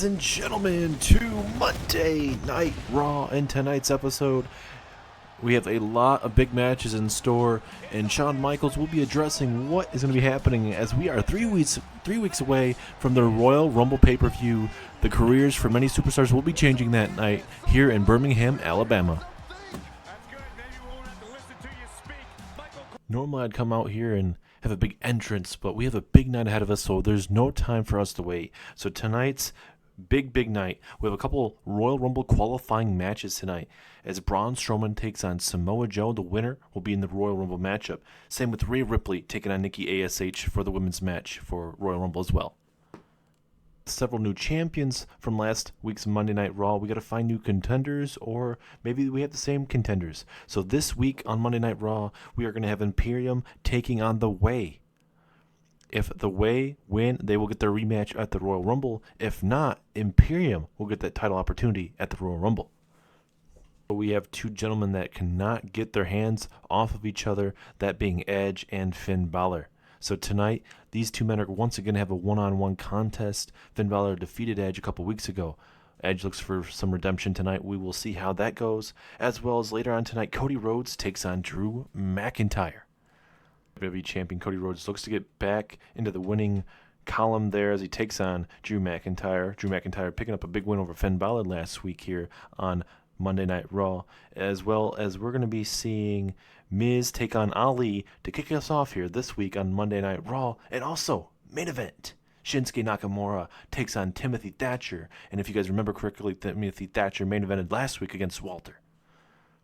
ladies and gentlemen, to Monday Night Raw. In tonight's episode, we have a lot of big matches in store, and Shawn Michaels will be addressing what is going to be happening as we are 3 weeks away from the Royal Rumble pay-per-view. The careers for many superstars will be changing that night here in Birmingham, Alabama. Normally I'd come out here and have a big entrance, but we have a big night ahead of us, so there's no time for us to wait. So tonight's big night, we have a couple Royal Rumble qualifying matches tonight. As Braun Strowman takes on Samoa Joe, the winner will be in the Royal Rumble matchup. Same with Rhea Ripley taking on Nikki ASH for the women's match for Royal Rumble as well. Several new champions from last week's Monday Night Raw. We got to find new contenders, or maybe we have the same contenders. So this week on Monday Night Raw, we are going to have Imperium taking on The Way. If The Way win, they will get their rematch at the Royal Rumble. If not, Imperium will get that title opportunity at the Royal Rumble. We have two gentlemen that cannot get their hands off of each other, that being Edge and Finn Balor. So tonight, these two men are once again have a one-on-one contest. Finn Balor defeated Edge a couple weeks ago. Edge looks for some redemption tonight. We will see how that goes. As well as later on tonight, Cody Rhodes takes on Drew McIntyre. WWE Champion Cody Rhodes looks to get back into the winning column there as he takes on Drew McIntyre. Drew McIntyre picking up a big win over Finn Balor last week here on Monday Night Raw. As well as we're going to be seeing Miz take on Ali to kick us off here this week on Monday Night Raw. And also, main event, Shinsuke Nakamura takes on Timothy Thatcher. And if you guys remember correctly, Timothy Thatcher main evented last week against Walter.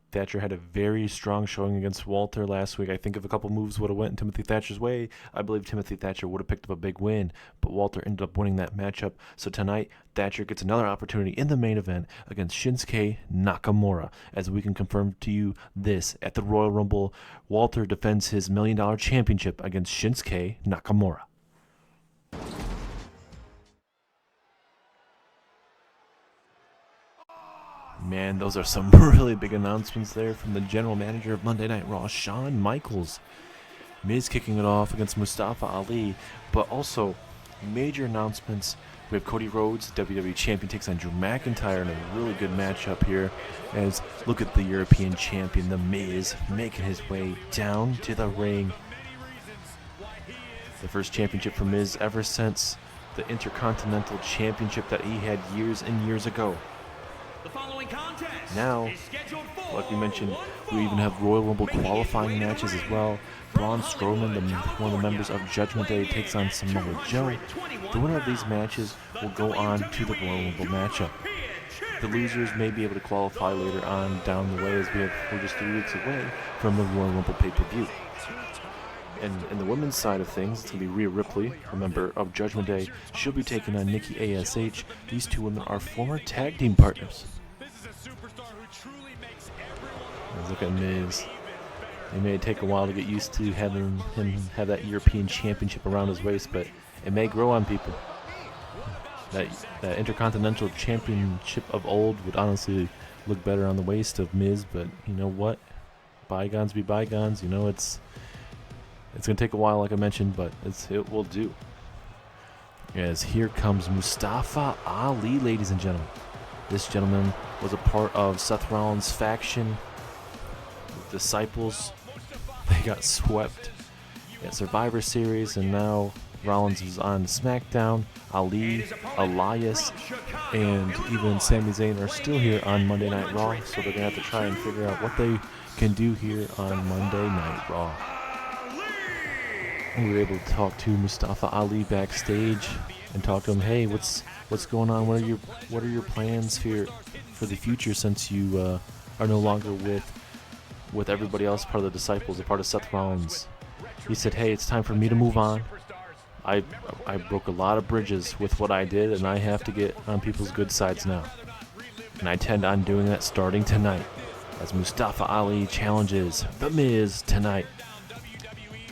Thatcher had a very strong showing against Walter last week. I think if a couple moves would have went Timothy Thatcher's way, I believe Timothy Thatcher would have picked up a big win, but Walter ended up winning that matchup. So tonight, Thatcher gets another opportunity in the main event against Shinsuke Nakamura. As we can confirm to you this, at the Royal Rumble, Walter defends his $1 Million Championship against Shinsuke Nakamura. Man, those are some really big announcements there from the general manager of Monday Night Raw, Shawn Michaels. Miz kicking it off against Mustafa Ali, but also major announcements. We have Cody Rhodes, WWE Champion, takes on Drew McIntyre in a really good matchup here. As look at the European Champion, The Miz, making his way down to the ring. The first championship for Miz ever since the Intercontinental Championship that he had years and years ago. Now, like we mentioned, we even have Royal Rumble qualifying matches as well. Braun Strowman, one of the members of Judgment Day, takes on Samoa Joe. The winner of these matches will go on to the Royal Rumble matchup. The losers may be able to qualify later on down the way, as we're just 3 weeks away from the Royal Rumble pay-per-view. And in the women's side of things, it's going to be Rhea Ripley, a member of Judgment Day. She'll be taking on Nikki ASH. These two women are former tag team partners. Look at Miz. It may take a while to get used to having him have that European Championship around his waist, but it may grow on people. That Intercontinental Championship of old would honestly look better on the waist of Miz, but you know what? Bygones be bygones. You know, it's going to take a while, like I mentioned, but it will do. As here comes Mustafa Ali, ladies and gentlemen. This gentleman was a part of Seth Rollins' faction, the Disciples. They got swept at Survivor Series, and now Rollins is on SmackDown. Ali, Elias, and even Sami Zayn are still here on Monday Night Raw, so they're going to have to try and figure out what they can do here on Monday Night Raw. We were able to talk to Mustafa Ali backstage and talk to him. Hey, what's going on? What are your plans for the future, since you are no longer with everybody else, part of the Disciples, a part of Seth Rollins? He said, hey, it's time for me to move on. I broke a lot of bridges with what I did, and I have to get on people's good sides now. And I intend on doing that starting tonight, as Mustafa Ali challenges The Miz tonight.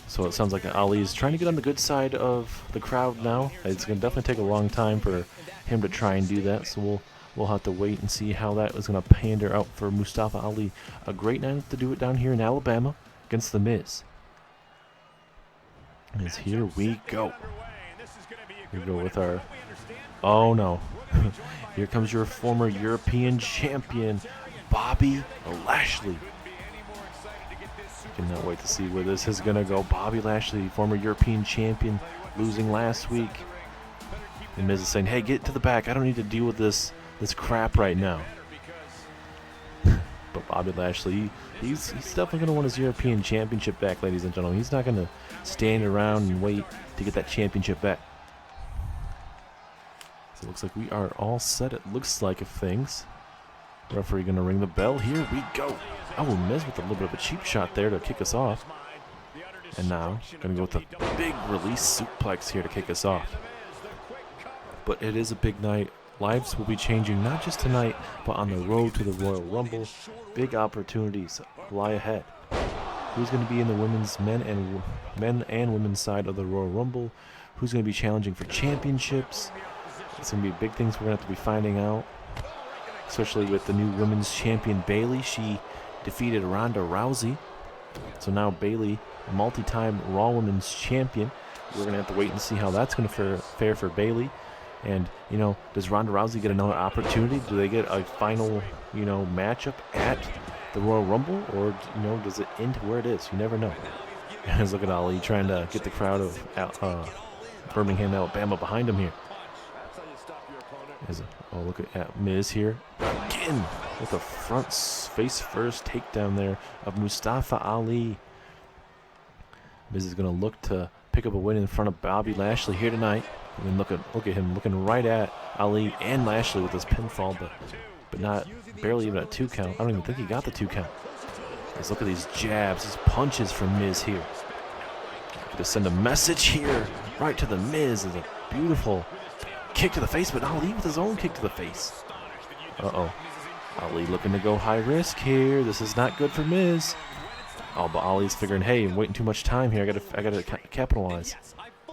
So it sounds like Ali is trying to get on the good side of the crowd now. It's going to definitely take a long time for him to try and do that, so we'll have to wait and see how that is going to pander out for Mustafa Ali. A great night to do it down here in Alabama against The Miz. As here we go. We go with our Oh no. Here comes your former European champion, Bobby Lashley. Cannot wait to see where this is going to go. Bobby Lashley, former European champion, losing last week. And Miz is saying, hey, get to the back. I don't need to deal with this crap right now. But Bobby Lashley, he's definitely going to want his European championship back, ladies and gentlemen. He's not going to stand around and wait to get that championship back. So it looks like we are all set, it looks like, of things. Referee going to ring the bell. Here we go. Oh, Miz with a little bit of a cheap shot there to kick us off. And now, going to go with a big release suplex here to kick us off. But it is a big night. Lives will be changing not just tonight, but on the road to the Royal Rumble. Big opportunities lie ahead. Who's going to be in the men and women's side of the Royal Rumble? Who's going to be challenging for championships? It's going to be big things we're going to have to be finding out. Especially with the new women's champion Bayley. She defeated Ronda Rousey. So now Bayley, a multi-time Raw Women's champion. We're going to have to wait and see how that's going to fare for Bayley. And, you know, does Ronda Rousey get another opportunity? Do they get a final, you know, matchup at the Royal Rumble? Or, you know, does it end where it is? You never know. Guys, look at Ali trying to get the crowd of Birmingham, Alabama behind him here. Oh, look at Miz here. Again, with a front face-first takedown there of Mustafa Ali. Miz is going to look to pick up a win in front of Bobby Lashley here tonight. I mean, look at him looking right at Ali and Lashley with his pinfall, but barely even a 2 count. I don't even think he got the 2 count. Let's look at these jabs, these punches from Miz here. Going to send a message here right to the Miz. Is a beautiful kick to the face, but Ali with his own kick to the face. Uh-oh. Ali looking to go high risk here. This is not good for Miz. Oh, but Ali's figuring, hey, I'm waiting too much time here. I gotta capitalize.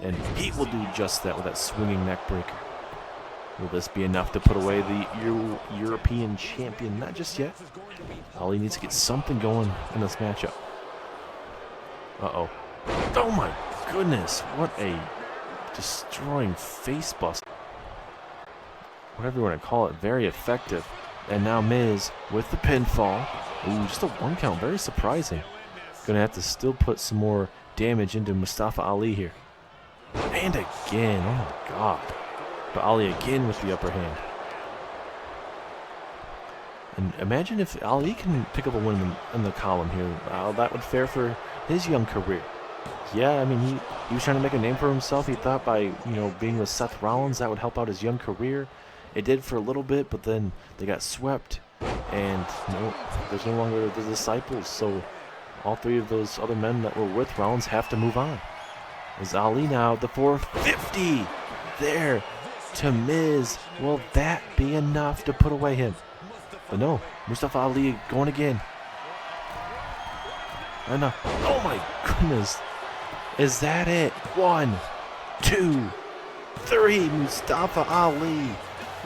And he will do just that with that swinging neck breaker. Will this be enough to put away the European champion? Not just yet. Ali needs to get something going in this matchup. Uh-oh. Oh my goodness. What a destroying face bust. Whatever you want to call it. Very effective. And now Miz with the pinfall. Ooh, just a 1 count. Very surprising. Gonna have to still put some more damage into Mustafa Ali here. And again. Oh my god. But Ali again with the upper hand. And imagine if Ali can pick up a win in the column here. That would fare for his young career. Yeah, I mean, he was trying to make a name for himself. He thought by, you know, being with Seth Rollins, that would help out his young career. It did for a little bit, but then they got swept. And there's no longer the disciples. So all 3 of those other men that were with Rollins have to move on. Is Ali now the 450 there to Miz? Will that be enough to put away him? But no, Mustafa Ali going again. And oh my goodness. Is that it? 1, 2, 3. Mustafa Ali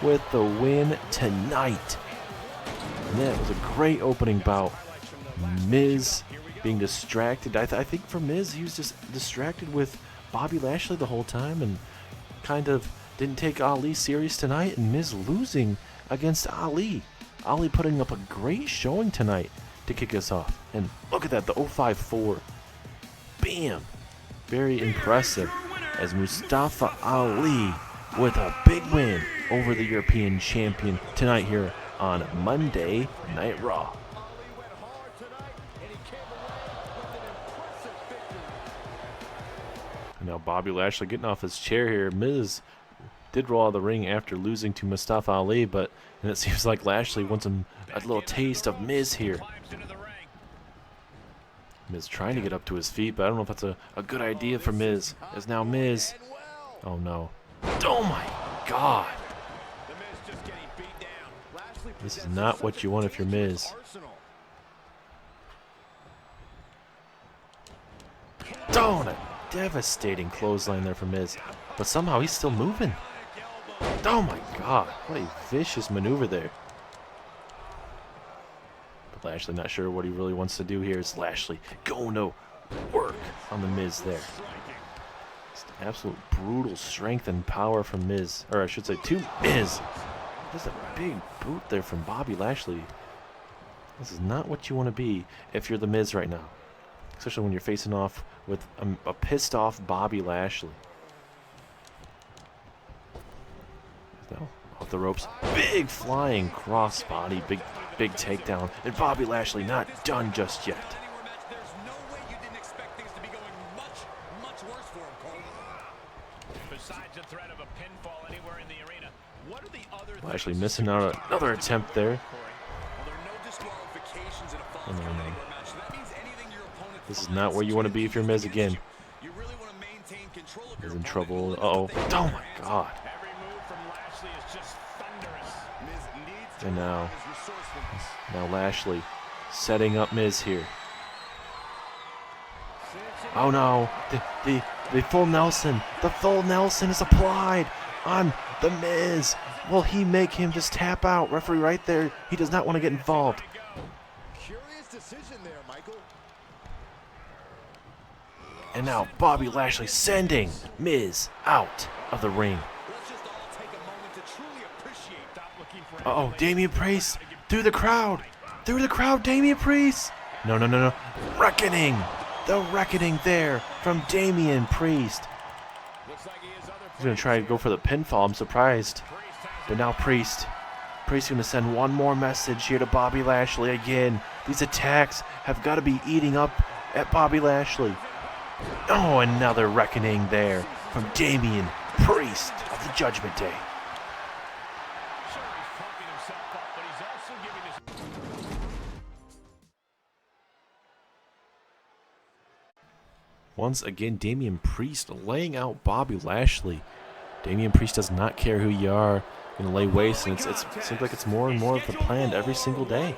with the win tonight. And that was a great opening bout. Miz being distracted. I think for Miz, he was just distracted with Bobby Lashley the whole time and kind of didn't take Ali serious tonight, and Miz losing against Ali. Ali putting up a great showing tonight to kick us off. And look at that, the 054. Bam! Very impressive as Mustafa Ali with a big win over the European champion tonight here on Monday Night Raw. Now Bobby Lashley getting off his chair here. Miz did roll out of the ring after losing to Mustafa Ali, and it seems like Lashley wants a little taste of Miz here. Miz trying to get up to his feet, but I don't know if that's a good idea for Miz. As now Miz. Oh no. Oh my god. This is not what you want if you're Miz. Don't it. Devastating clothesline there for Miz, but somehow he's still moving. Oh my god, what a vicious maneuver there. But Lashley not sure what he really wants to do here. Is Lashley going to work on the Miz there. Just absolute brutal strength and power from Miz. Or I should say to Miz. Just a big boot there from Bobby Lashley. This is not what you want to be if you're the Miz right now. Especially when you're facing off with a pissed off Bobby Lashley. No, off the ropes. Big flying crossbody. Big takedown. And Bobby Lashley not done just yet. Lashley missing out on another attempt there. Oh, no. This is not where you want to be if you're Miz again. He's in trouble. Uh-oh. Oh, my God. And now Lashley setting up Miz here. Oh, no. The full Nelson. The full Nelson is applied on the Miz. Will he make him just tap out? Referee right there. He does not want to get involved. Curious decision there, Michael. And now Bobby Lashley sending Miz out of the ring. Uh-oh, Damian Priest through the crowd. Through the crowd, Damian Priest. No. Reckoning. The reckoning there from Damian Priest. He's going to try to go for the pinfall. I'm surprised. But now Priest going to send one more message here to Bobby Lashley again. These attacks have got to be eating up at Bobby Lashley. Oh, another reckoning there from Damian Priest of the Judgment Day. Once again, Damian Priest laying out Bobby Lashley. Damian Priest does not care who you are. Going to lay waste, and it seems like it's more and more of the plan every single day.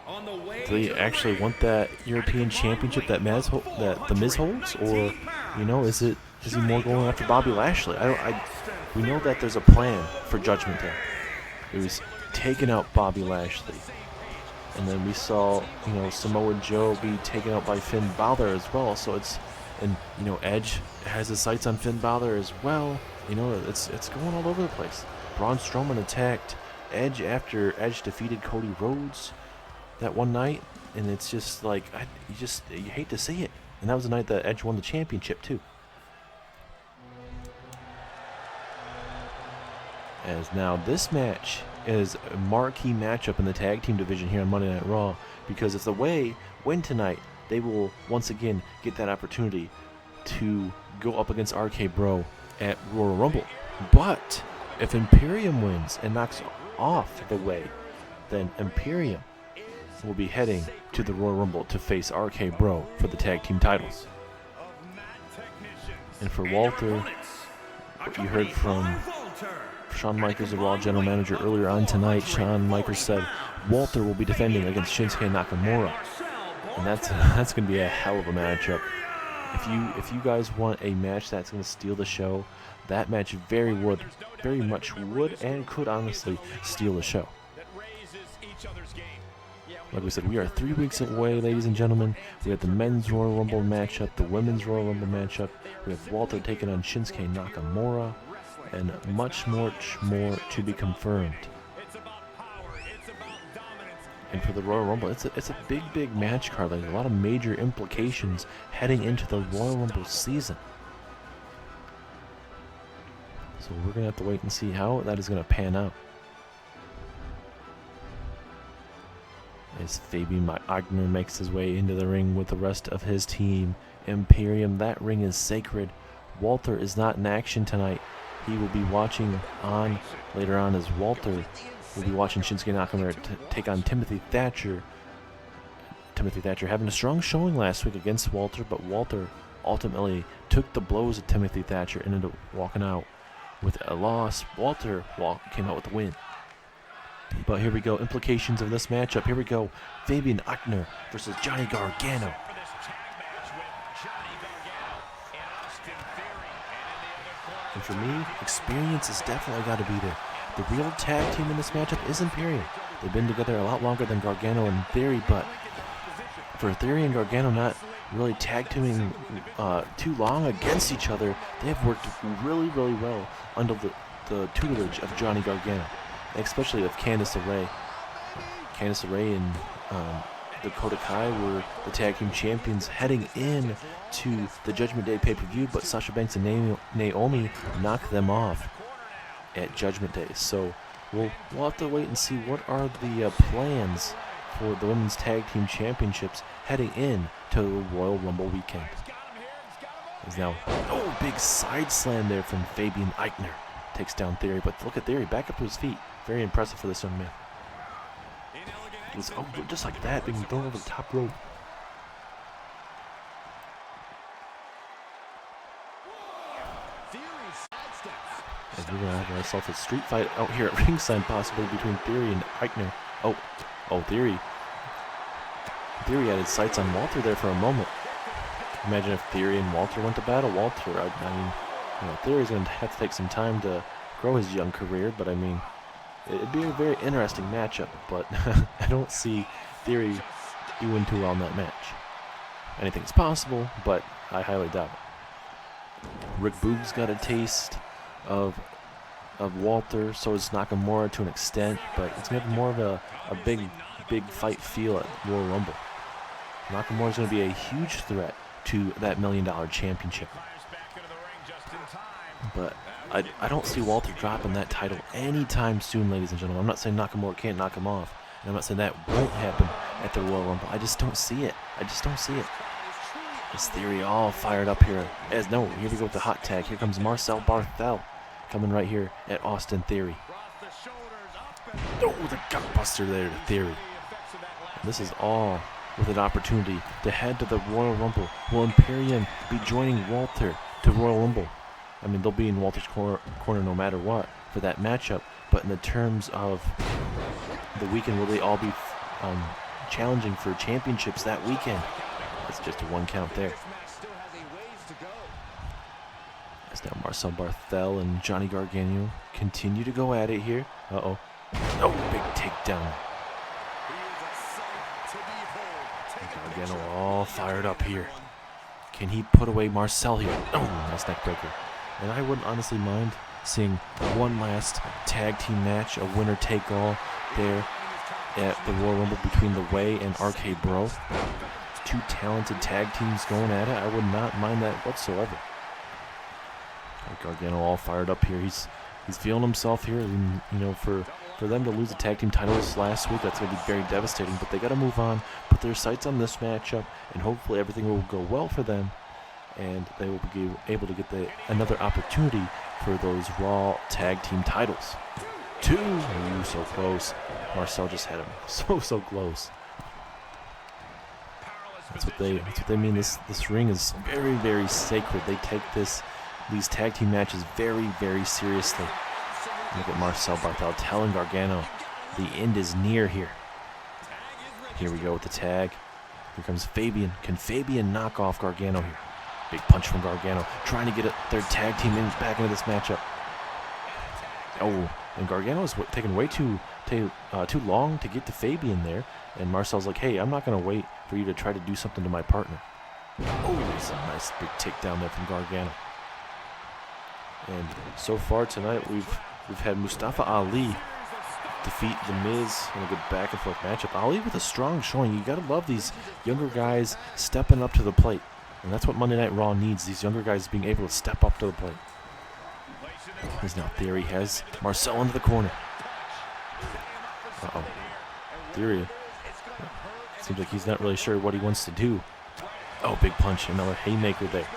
Do they actually want that European Championship that the Miz holds, or is he more going after Bobby Lashley? We know that there's a plan for Judgment Day. It was taking out Bobby Lashley, and then we saw Samoa Joe be taken out by Finn Balor as well. So Edge has his sights on Finn Balor as well. It's going all over the place. Braun Strowman attacked Edge after Edge defeated Cody Rhodes that one night, and it's just like you hate to see it. And that was the night that Edge won the championship too. As now this match is a marquee matchup in the tag team division here on Monday Night Raw, because if the Way win tonight, they will once again get that opportunity to go up against RK Bro at Royal Rumble. But if Imperium wins and knocks off the Way, then Imperium will be heading to the Royal Rumble to face RK Bro for the tag team titles. And for Walter, what you heard from Shawn Michaels, the Raw General Manager, earlier on tonight, Shawn Michaels said Walter will be defending against Shinsuke Nakamura, and that's going to be a hell of a matchup. If you guys want a match that's going to steal the show, that match very much would and could honestly steal the show. Like we said, we are 3 weeks away, ladies and gentlemen. We have the men's Royal Rumble matchup, the women's Royal Rumble matchup. We have Walter taking on Shinsuke Nakamura, and much more to be confirmed. And for the Royal Rumble, it's a big match card. There's a lot of major implications heading into the Royal Rumble season. So we're going to have to wait and see how that is going to pan out. As Fabian Wagner makes his way into the ring with the rest of his team. Imperium, that ring is sacred. Walter is not in action tonight. He will be watching on later on as Walter will be watching Shinsuke Nakamura take on Timothy Thatcher. Timothy Thatcher having a strong showing last week against Walter, but Walter ultimately took the blows of Timothy Thatcher and ended up walking out with a loss. Walter came out with the win. But here we go, implications of this matchup. Here we go, Fabian Wagner versus Johnny Gargano. And for me, experience has definitely got to be there. The real tag team in this matchup is Imperium. They've been together a lot longer than Gargano and Theory, but for Theory and Gargano not really tag teaming too long against each other. They have worked really, really well under the tutelage of Johnny Gargano, especially of Candice LeRae. Candice LeRae and Dakota Kai were the tag team champions heading in to the Judgment Day pay-per-view, but Sasha Banks and Naomi knocked them off at Judgment Day. So we'll have to wait and see what are the plans for the Women's Tag Team Championships heading in to the Royal Rumble weekend. Is now, oh, big side slam there from Fabian Eichner. Takes down Theory, but look at Theory back up to his feet. Very impressive for this young man. It was just like that, being thrown over the top rope. And we're gonna have ourselves a street fight out here at ringside, possibly between Theory and Eichner. Oh, Theory. Theory had his sights on Walter there for a moment. Imagine if Theory and Walter went to battle. Walter, I mean, you know, Theory's going to have to take some time to grow his young career, but I mean, it'd be a very interesting matchup, but I don't see Theory doing too well in that match. Anything's possible, but I highly doubt it. Rick Boogs got a taste of Walter, so is Nakamura to an extent, but it's going to be more of a big fight feel at Royal Rumble. Nakamura's going to be a huge threat to that $1 million championship. But I don't see Walter dropping that title anytime soon, ladies and gentlemen. I'm not saying Nakamura can't knock him off, and I'm not saying that won't happen at the Royal Rumble. I just don't see it. This Theory all fired up here. Here we go with the hot tag. Here comes Marcel Barthel coming right here at Austin Theory. Oh, the gutbuster there to Theory. And this is all with an opportunity to head to the Royal Rumble. Will Imperium be joining Walter to Royal Rumble? I mean, they'll be in Walter's corner no matter what for that matchup. But in the terms of the weekend, will they all be challenging for championships that weekend? That's just a one count there. As now Marcel Barthel and Johnny Gargano continue to go at it here. Oh, big takedown. Gargano all fired up here. Can he put away Marcel here? Oh, nice neck breaker. And I wouldn't honestly mind seeing one last tag team match, a winner take all there at the Royal Rumble between The Way and RK Bro. Two talented tag teams going at it. I would not mind that whatsoever. Gargano all fired up here. He's feeling himself here. And, you know, for them to lose the tag team titles last week, that's going to be very devastating. But they got to move on, put their sights on this matchup, and hopefully everything will go well for them, and they will be able to get another opportunity for those Raw tag team titles. Ooh, so close. Marcel just had him so close. That's what they mean. This ring is very, very sacred. They take these tag team matches very, very seriously. Look at Marcel Barthel telling Gargano the end is near here. Here we go with the tag. Here comes Fabian. Can Fabian knock off Gargano here? Big punch from Gargano, trying to get their tag team back into this matchup. Oh, and Gargano is taking way too long to get to Fabian there. And Marcel's like, hey, I'm not going to wait for you to try to do something to my partner. Oh, there's a nice big takedown there from Gargano. And so far tonight, we've had Mustafa Ali defeat The Miz in a good back and forth matchup. Ali with a strong showing. You got to love these younger guys stepping up to the plate. And that's what Monday Night Raw needs, these younger guys being able to step up to the plate. As now Theory has Marcel into the corner. Theory seems like he's not really sure what he wants to do. Oh, big punch, another haymaker there.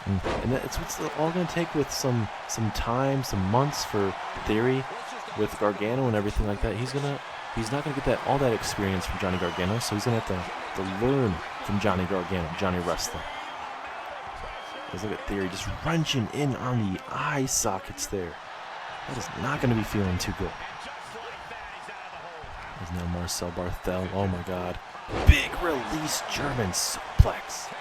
And that's what's all going to take with some time, some months for Theory with Gargano and everything like that. He's not going to get all that experience from Johnny Gargano, so he's going to have to learn from Johnny Gargano, Johnny Wrestling. Let's look at Theory just wrenching in on the eye sockets there. That is not going to be feeling too good. There's now Marcel Barthel. Oh my God. Big release German suplex.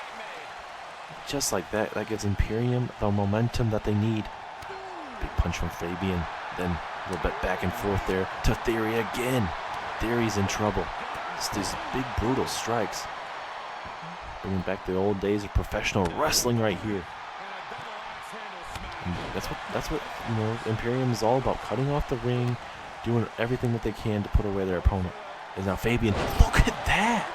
Just like that. That gives Imperium the momentum that they need. Big punch from Fabian. Then a little bit back and forth there to Theory again. Theory's in trouble. It's these big brutal strikes. bringing back the old days of professional wrestling right here. And that's what Imperium is all about, cutting off the ring, doing everything that they can to put away their opponent. Is now Fabian. Look at that!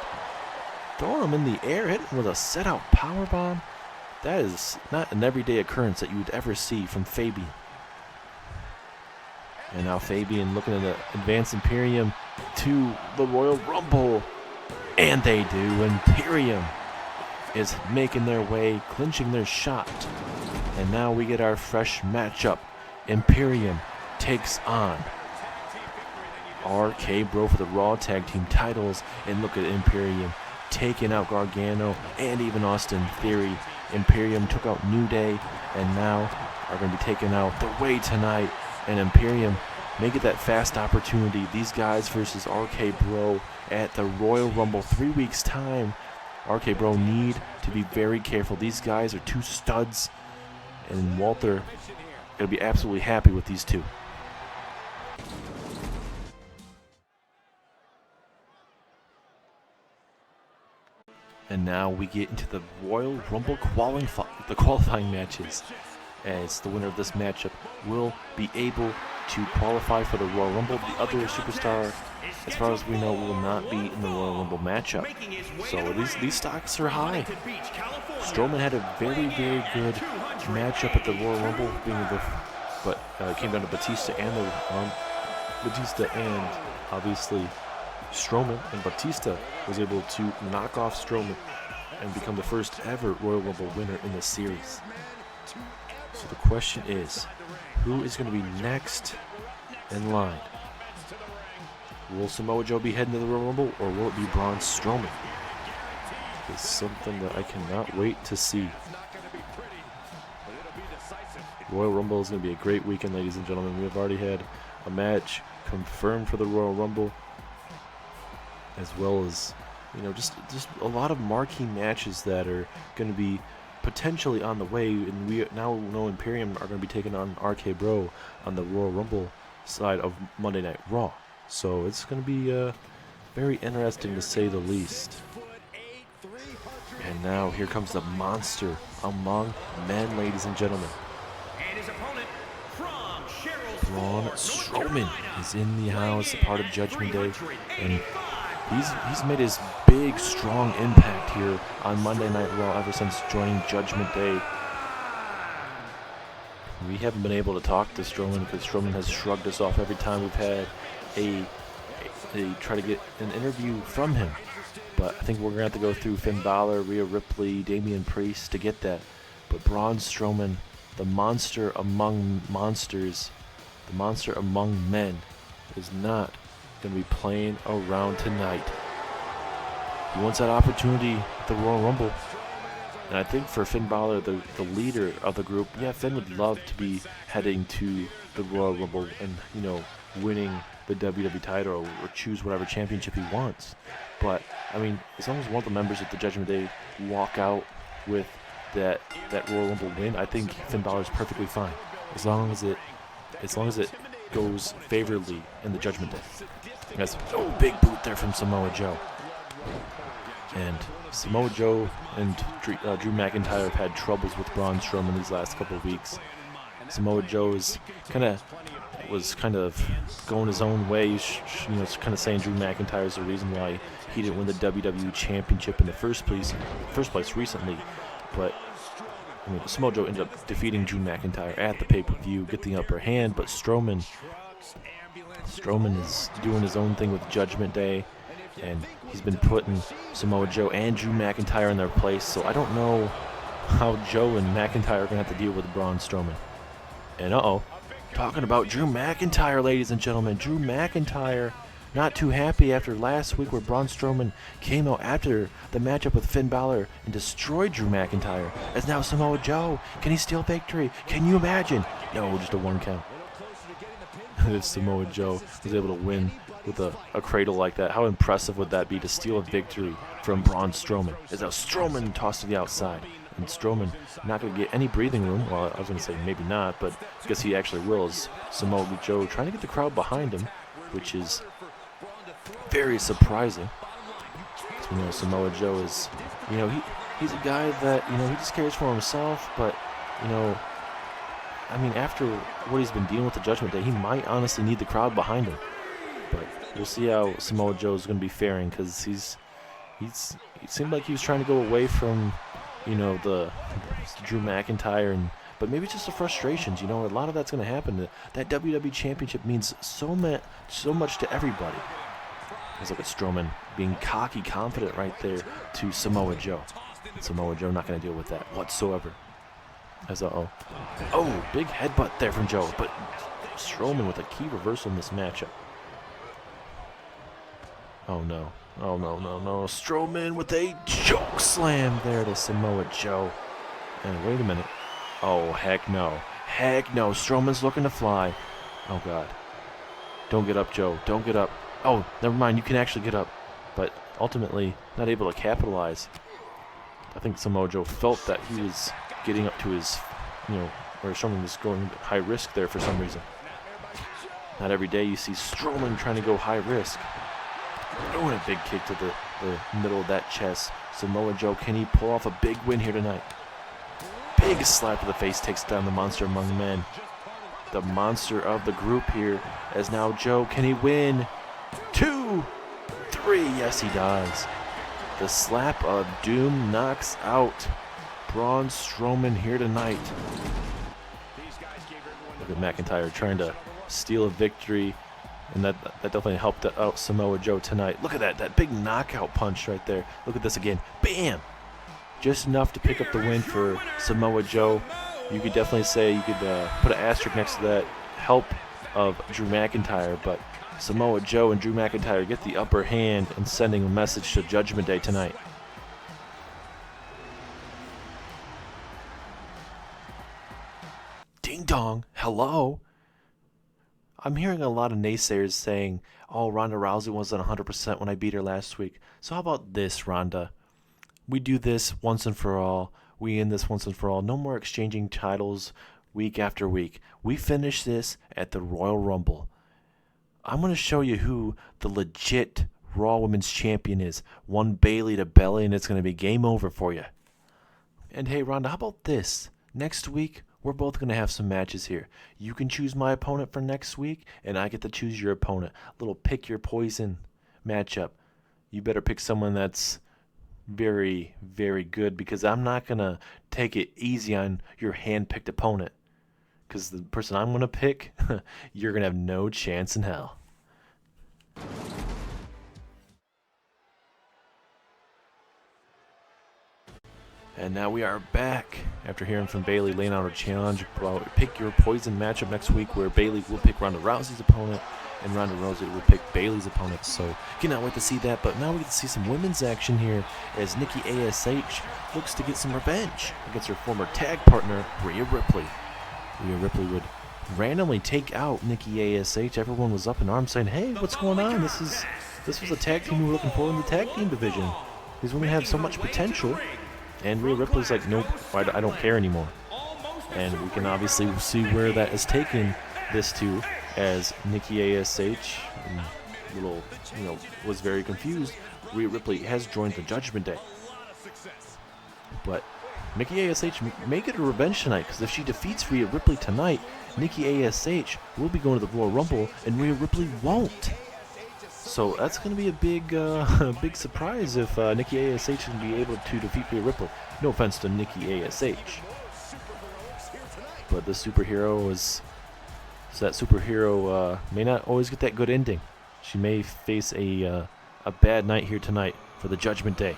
Throwing him in the air, hitting him with a set-out powerbomb. That is not an everyday occurrence that you would ever see from Fabian. And now Fabian looking at the advanced Imperium to the Royal Rumble. And they do. Imperium is making their way, clinching their shot. And now we get our fresh matchup. Imperium takes on RK Bro for the Raw Tag Team titles. And look at Imperium taking out Gargano and even Austin Theory. Imperium took out New Day and now are going to be taking out The Way tonight. And Imperium make it that fast opportunity. These guys versus RK Bro at the Royal Rumble 3 weeks time. RK Bro need to be very careful. These guys are two studs, and Walter going to be absolutely happy with these two. And now we get into the Royal Rumble qualifying matches, as the winner of this matchup will be able to qualify for the Royal Rumble. The other superstar, as far as we know, will not be in the Royal Rumble matchup. So these stocks are high. Strowman had a very, very good matchup at the Royal Rumble, but it came down to Batista and obviously Strowman, and Batista was able to knock off Strowman and become the first ever Royal Rumble winner in the series. So the question is, who is going to be next in line? Will Samoa Joe be heading to the Royal Rumble, or will it be Braun Strowman? It's something that I cannot wait to see. Royal Rumble is going to be a great weekend, ladies and gentlemen. We have already had a match confirmed for the Royal Rumble, as well as just a lot of marquee matches that are going to be potentially on the way, and we now know Imperium are going to be taking on RK Bro on the Royal Rumble side of Monday Night Raw. So it's going to be very interesting to say the least. And now here comes the monster among men, ladies and gentlemen. And his opponent from Braun Strowman is in the house, a part of Judgment Day, and he's made his big, strong impact here on Monday Night Raw ever since joining Judgment Day. We haven't been able to talk to Strowman because Strowman has shrugged us off every time we've had a try to get an interview from him. But I think we're going to have to go through Finn Balor, Rhea Ripley, Damian Priest to get that. But Braun Strowman, the monster among monsters, the monster among men, is not going to be playing around tonight. He wants that opportunity at the Royal Rumble. And I think for Finn Balor, the leader of the group, yeah, Finn would love to be heading to the Royal Rumble and, winning the WWE title or choose whatever championship he wants. But, I mean, as long as one of the members of the Judgment Day walk out with that Royal Rumble win, I think Finn Balor is perfectly fine. As long as it goes favorably in the Judgment Day. That's big boot there from Samoa Joe. And Samoa Joe and Drew McIntyre have had troubles with Braun Strowman these last couple of weeks. Samoa Joe was kind of going his own way. Kind of saying Drew McIntyre is the reason why he didn't win the WWE Championship in the first place recently. But Samoa Joe ended up defeating Drew McIntyre at the pay-per-view, get the upper hand. But Strowman is doing his own thing with Judgment Day, and he's been putting Samoa Joe and Drew McIntyre in their place. So I don't know how Joe and McIntyre are going to have to deal with Braun Strowman. And talking about Drew McIntyre, ladies and gentlemen. Drew McIntyre not too happy after last week where Braun Strowman came out after the matchup with Finn Balor and destroyed Drew McIntyre. As now Samoa Joe, can he steal victory? Can you imagine? No, just a 1 count. If Samoa Joe was able to win with a cradle like that, how impressive would that be to steal a victory from Braun Strowman? As now Strowman tossed to the outside. And Strowman not going to get any breathing room. Well, I was going to say maybe not, but I guess he actually will. As Samoa Joe trying to get the crowd behind him, which is very surprising. Because we know Samoa Joe is, he's a guy that, you know, he just cares for himself, but, you know, I mean, after what he's been dealing with the Judgment Day, he might honestly need the crowd behind him. But we'll see how Samoa Joe's going to be faring, because he seemed like he was trying to go away from, you know, the Drew McIntyre, but maybe it's just the frustrations. You know, a lot of that's going to happen. That WWE Championship means so much to everybody. Let's look at Strowman being cocky, confident right there to Samoa Joe. Samoa Joe not going to deal with that whatsoever. Oh, big headbutt there from Joe, but Strowman with a key reversal in this matchup. Oh no, no. Strowman with a choke slam there to Samoa Joe. And wait a minute. Oh, heck no. Strowman's looking to fly. Oh, God. Don't get up, Joe. Don't get up. Oh, never mind. You can actually get up. But ultimately, not able to capitalize. I think Samoa Joe felt that he was getting up to his, you know, or Strowman was going high risk there for some reason. Not every day you see Strowman trying to go high risk. Oh, and a big kick to the middle of that chest. Samoa Joe, can he pull off a big win here tonight? Big slap to the face takes down the monster among men. The monster of the group here. As now Joe, can he win? 2, 3, yes he does. The slap of doom knocks out Braun Strowman here tonight. Look at McIntyre trying to steal a victory. And that definitely helped out Samoa Joe tonight. Look at that big knockout punch right there. Look at this again. Bam! Just enough to pick up the win for Samoa Joe. You could definitely say you could put an asterisk next to that help of Drew McIntyre, but Samoa Joe and Drew McIntyre get the upper hand in sending a message to Judgment Day tonight. Ding dong, hello. I'm hearing a lot of naysayers saying, oh, Ronda Rousey wasn't 100% when I beat her last week. So how about this, Ronda? We do this once and for all. We end this once and for all. No more exchanging titles week after week. We finish this at the Royal Rumble. I'm going to show you who the legit Raw Women's Champion is. One Bayley to belly, and it's going to be game over for you. And hey, Ronda, how about this? Next week, we're both going to have some matches here. You can choose my opponent for next week, and I get to choose your opponent. A little pick your poison matchup. You better pick someone that's very, very good, because I'm not going to take it easy on your hand-picked opponent. Because the person I'm going to pick, you're going to have no chance in hell. And now we are back after hearing from Bayley laying out her challenge about pick your poison matchup next week, where Bayley will pick Ronda Rousey's opponent and Ronda Rousey will pick Bayley's opponent. So cannot wait to see that. But now we get to see some women's action here as Nikki ASH looks to get some revenge against her former tag partner Rhea Ripley. Rhea Ripley would randomly take out Nikki ASH. Everyone was up in arms saying, hey, what's going on? This was a tag team we were looking for in the tag team division. These women have so much potential. And Rhea Ripley's like, nope, I don't care anymore. And we can obviously see where that is taking this to, as Nikki ASH, was very confused. Rhea Ripley has joined the Judgment Day. But Nikki ASH may get a revenge tonight, because if she defeats Rhea Ripley tonight, Nikki ASH will be going to the Royal Rumble, and Rhea Ripley won't. So that's going to be a big surprise if Nikki ASH can be able to defeat Rhea Ripley. No offense to Nikki ASH, but the superhero may not always get that good ending. She may face a bad night here tonight for the Judgment Day.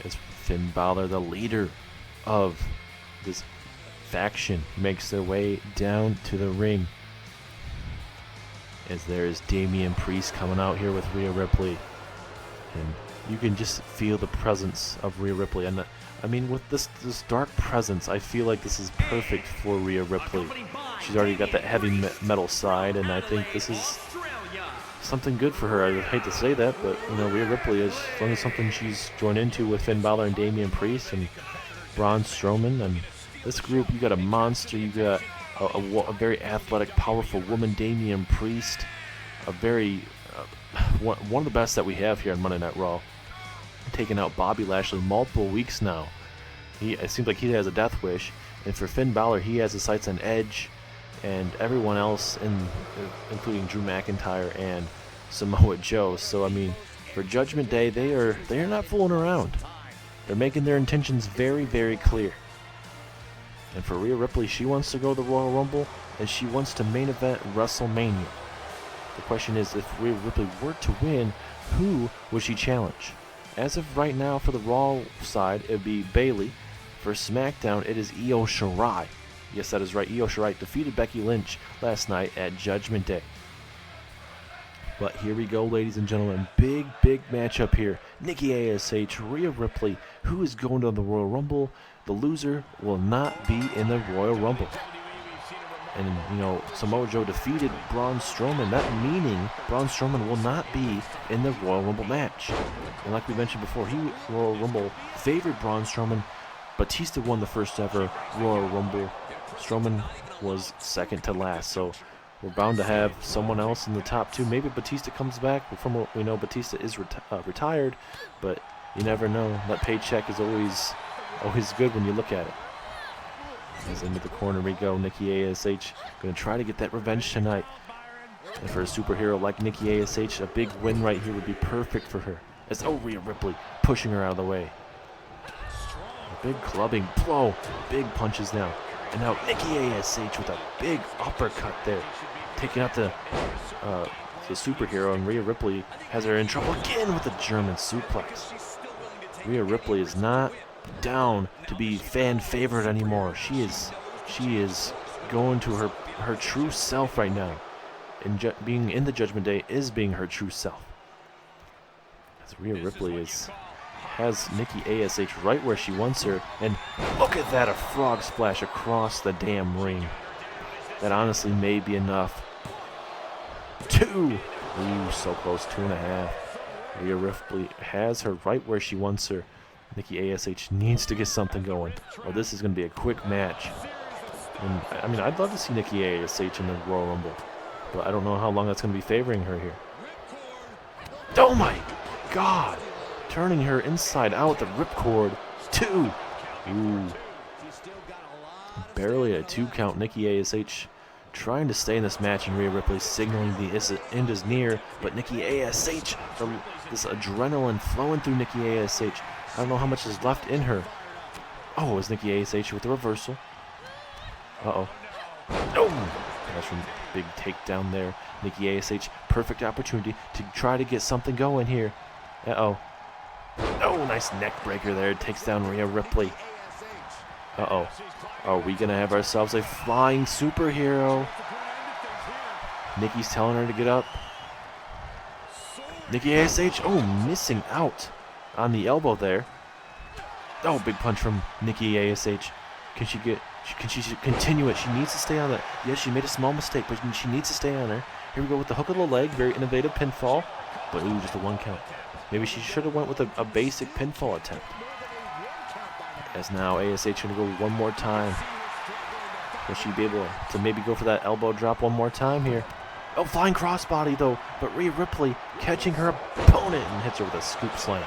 As Finn Balor, the leader of this faction, makes their way down to the ring. As there is Damian Priest coming out here with Rhea Ripley. And you can just feel the presence of Rhea Ripley. And I mean, with this dark presence, I feel like this is perfect for Rhea Ripley. She's already got that heavy metal side, and I think this is something good for her. I would hate to say that, but Rhea Ripley is only something she's joined into with Finn Balor and Damian Priest and Braun Strowman. And this group, you got a monster, you got a very athletic, powerful woman, Damian Priest, a very one of the best that we have here on Monday Night Raw. taking out Bobby Lashley multiple weeks now. It seems like he has a death wish. And for Finn Balor, he has his sights on Edge and everyone else, including Drew McIntyre and Samoa Joe. So, I mean, for Judgment Day, they are not fooling around. They're making their intentions very, very clear. And for Rhea Ripley, she wants to go to the Royal Rumble, and she wants to main event WrestleMania. The question is, if Rhea Ripley were to win, who would she challenge? As of right now, for the Raw side, it would be Bayley. For SmackDown, it is Io Shirai. Yes, that is right. Io Shirai defeated Becky Lynch last night at Judgment Day. But here we go, ladies and gentlemen. Big, big matchup here. Nikki A.S.H., Rhea Ripley. Who is going to the Royal Rumble? The loser will not be in the Royal Rumble. And, you know, Samoa Joe defeated Braun Strowman. That meaning Braun Strowman will not be in the Royal Rumble match. And like we mentioned before, Royal Rumble favored Braun Strowman. Batista won the first ever Royal Rumble. Strowman was second to last. So we're bound to have someone else in the top two. Maybe Batista comes back. From what we know, Batista is retired. But you never know. That paycheck is always good when you look at it. As into the corner we go. Nikki A.S.H. going to try to get that revenge tonight. And for a superhero like Nikki A.S.H., a big win right here would be perfect for her. As Rhea Ripley pushing her out of the way. A big clubbing blow. Big punches now. And now Nikki A.S.H. with a big uppercut there. Taking out the superhero, and Rhea Ripley has her in trouble again with a German suplex. Rhea Ripley is not down to be fan favorite anymore. She is going to her true self right now. And being in the Judgment Day is being her true self. As Rhea Ripley has Nikki A.S.H. right where she wants her, and look at that, a frog splash across the damn ring. That honestly may be enough. 2. Ooh, so close, 2.5. Rhea Ripley has her right where she wants her. Nikki A.S.H. needs to get something going, or this is going to be a quick match. And I mean, I'd love to see Nikki A.S.H. in the Royal Rumble, but I don't know how long that's going to be favoring her here. Oh my God! Turning her inside out, the ripcord. 2. Ooh. Barely a 2 count. Nikki A.S.H. trying to stay in this match, and Rhea Ripley signaling the end is near, but Nikki A.S.H. This adrenaline flowing through Nikki A.S.H. I don't know how much is left in her. Oh, is Nikki A.S.H. with the reversal. Uh-oh. Oh! That's from big takedown there. Nikki A.S.H. perfect opportunity to try to get something going here. Uh-oh. Oh, nice neck breaker there. Takes down Rhea Ripley. Uh-oh. Are we going to have ourselves a flying superhero? Nikki's telling her to get up. Nikki A.S.H. Oh, missing out on the elbow there. Oh, big punch from Nikki A.S.H. Can she continue it? She needs to stay on that. Yes, she made a small mistake, but she needs to stay on her. Here we go with the hook of the leg. Very innovative pinfall. But ooh, just a 1 count. Maybe she should have went with a basic pinfall attempt. As now A.S.H. going to go one more time. Will she be able to maybe go for that elbow drop one more time here? Oh, flying crossbody though, but Rhea Ripley catching her opponent and hits her with a scoop slam.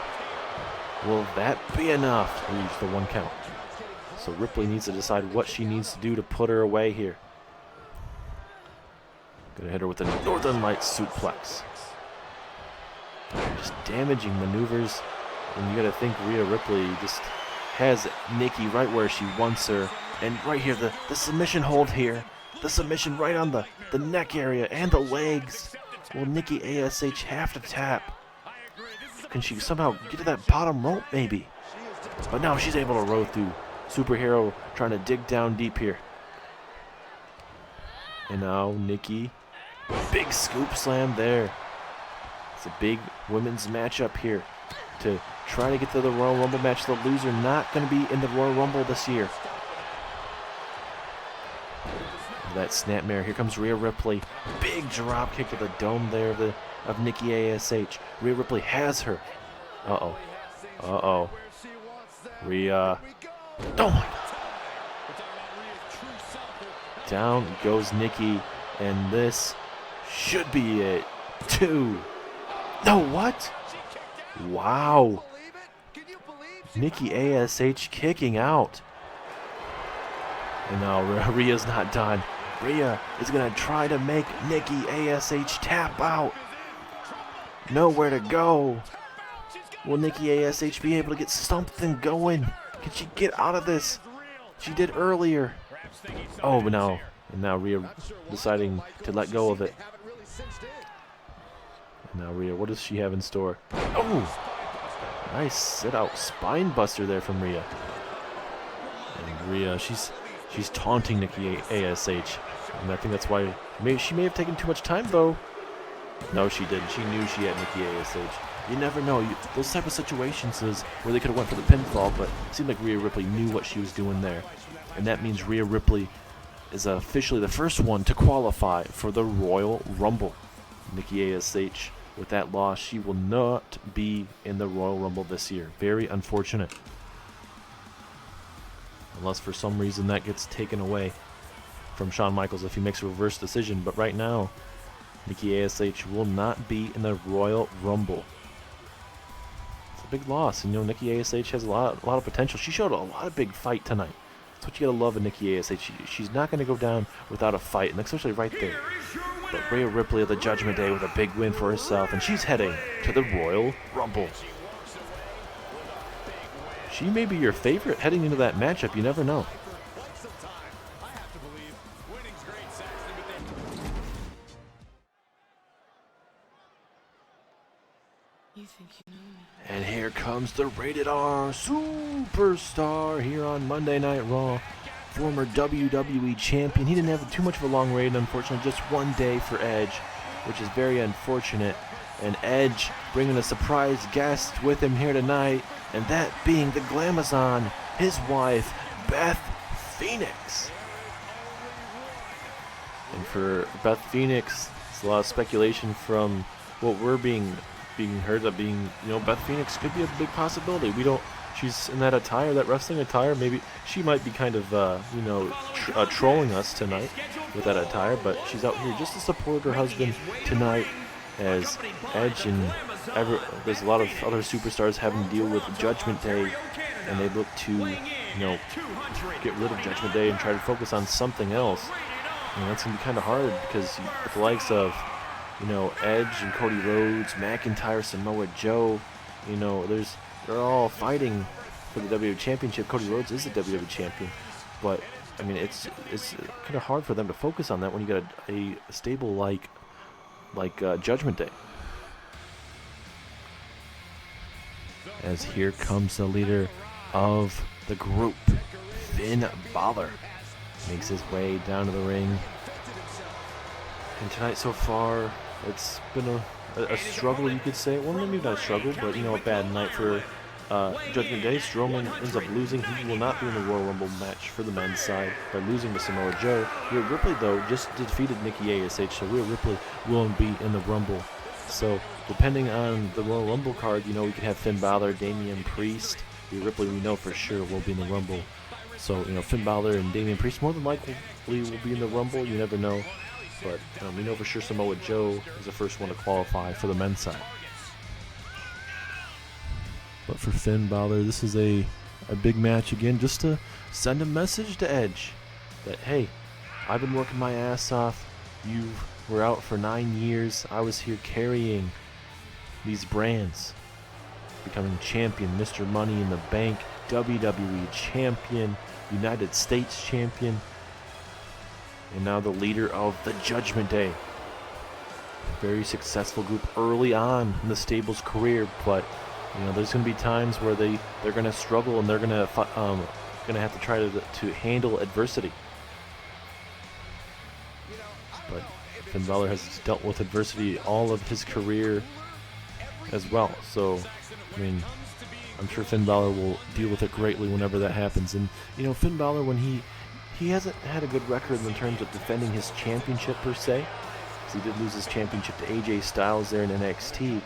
Will that be enough to reach the 1 count? So Ripley needs to decide what she needs to do to put her away here. Gonna hit her with a Northern Lights suplex. Just damaging maneuvers, and you gotta think Rhea Ripley just has Nikki right where she wants her, and right here the submission hold here. The submission right on the neck area and the legs. Will Nikki A.S.H. have to tap? Can she somehow get to that bottom rope maybe? But now she's able to row through. Superhero trying to dig down deep here. And now Nikki. Big scoop slam there. It's a big women's matchup here to try to get to the Royal Rumble match. The loser not going to be in the Royal Rumble this year. That snapmare. Here comes Rhea Ripley. Big drop kick to the dome there of Nikki A.S.H. Rhea Ripley has her. Uh-oh. Uh-oh. Rhea. Oh my God. Down goes Nikki, and this should be it. 2. No, what? Wow. Nikki ASH kicking out. And now Rhea's not done. Rhea is going to try to make Nikki ASH tap out. Nowhere to go. Will Nikki ASH be able to get something going? Can she get out of this? She did earlier. Oh, but now, and now Rhea deciding to let go of it. And now Rhea, what does she have in store? Oh, nice sit-out spine buster there from Rhea. And Rhea, she's taunting Nikki ASH, and I think that's why she may have taken too much time though. No, she didn't. She knew she had Nikki ASH. You never know. Those type of situations is where they could have went for the pinfall, but it seemed like Rhea Ripley knew what she was doing there, and that means Rhea Ripley is officially the first one to qualify for the Royal Rumble. Nikki ASH, with that loss, she will not be in the Royal Rumble this year. Very unfortunate. Unless for some reason that gets taken away from Shawn Michaels if he makes a reverse decision. But right now, Nikki ASH will not be in the Royal Rumble. It's a big loss. And, Nikki ASH has a lot of potential. She showed a lot of big fight tonight. That's what you gotta love in Nikki ASH. She's not gonna go down without a fight, and especially right there. But Rhea Ripley of the Judgment Day with a big win for herself, and she's heading to the Royal Rumble. She may be your favorite heading into that matchup. You never know. And here comes the Rated R Superstar here on Monday Night Raw. Former WWE Champion. He didn't have too much of a long reign, unfortunately. Just one day for Edge, which is very unfortunate. And Edge bringing a surprise guest with him here tonight, and that being the Glamazon, his wife, Beth Phoenix. And for Beth Phoenix, there's a lot of speculation from what we're being heard of being, Beth Phoenix could be a big possibility. She's in that attire, that wrestling attire. Maybe she might be kind of, trolling us tonight with that attire, but she's out here just to support her husband tonight, as Edge and there's a lot of other superstars having to deal with Judgment Day, and they look to, get rid of Judgment Day and try to focus on something else. And that's going to be kind of hard because with the likes of, Edge and Cody Rhodes, McIntyre, Samoa Joe, they're all fighting for the WWE Championship. Cody Rhodes is the WWE Champion, but I mean, it's kind of hard for them to focus on that when you got a stable like Judgment Day. As here comes the leader of the group, Finn Balor, makes his way down to the ring. And tonight so far, it's been a struggle, you could say. Well, maybe not a struggle, but a bad night for Judgment Day. Strowman ends up losing. He will not be in the Royal Rumble match for the men's side by losing to Samoa Joe. Rhea Ripley, though, just defeated Nikki ASH, so Rhea Ripley will be in the Rumble. So, depending on the Royal Rumble card, we could have Finn Balor, Damian Priest. Rhea Ripley, we know for sure, will be in the Rumble. So, Finn Balor and Damian Priest more than likely will be in the Rumble. You never know. But we know for sure Samoa Joe is the first one to qualify for the men's side. But for Finn Balor, this is a big match again, just to send a message to Edge that, hey, I've been working my ass off. You were out for 9 years. I was here carrying these brands, becoming champion, Mr. Money in the Bank, WWE Champion, United States Champion, and now the leader of the Judgment Day. Very successful group early on in the stable's career, but there's going to be times where they're going to struggle, and they're going to have to try to handle adversity. But Finn Balor has dealt with adversity all of his career as well, so I'm sure Finn Balor will deal with it greatly whenever that happens. And Finn Balor, when he hasn't had a good record in terms of defending his championship per se, because he did lose his championship to AJ Styles there in NXT.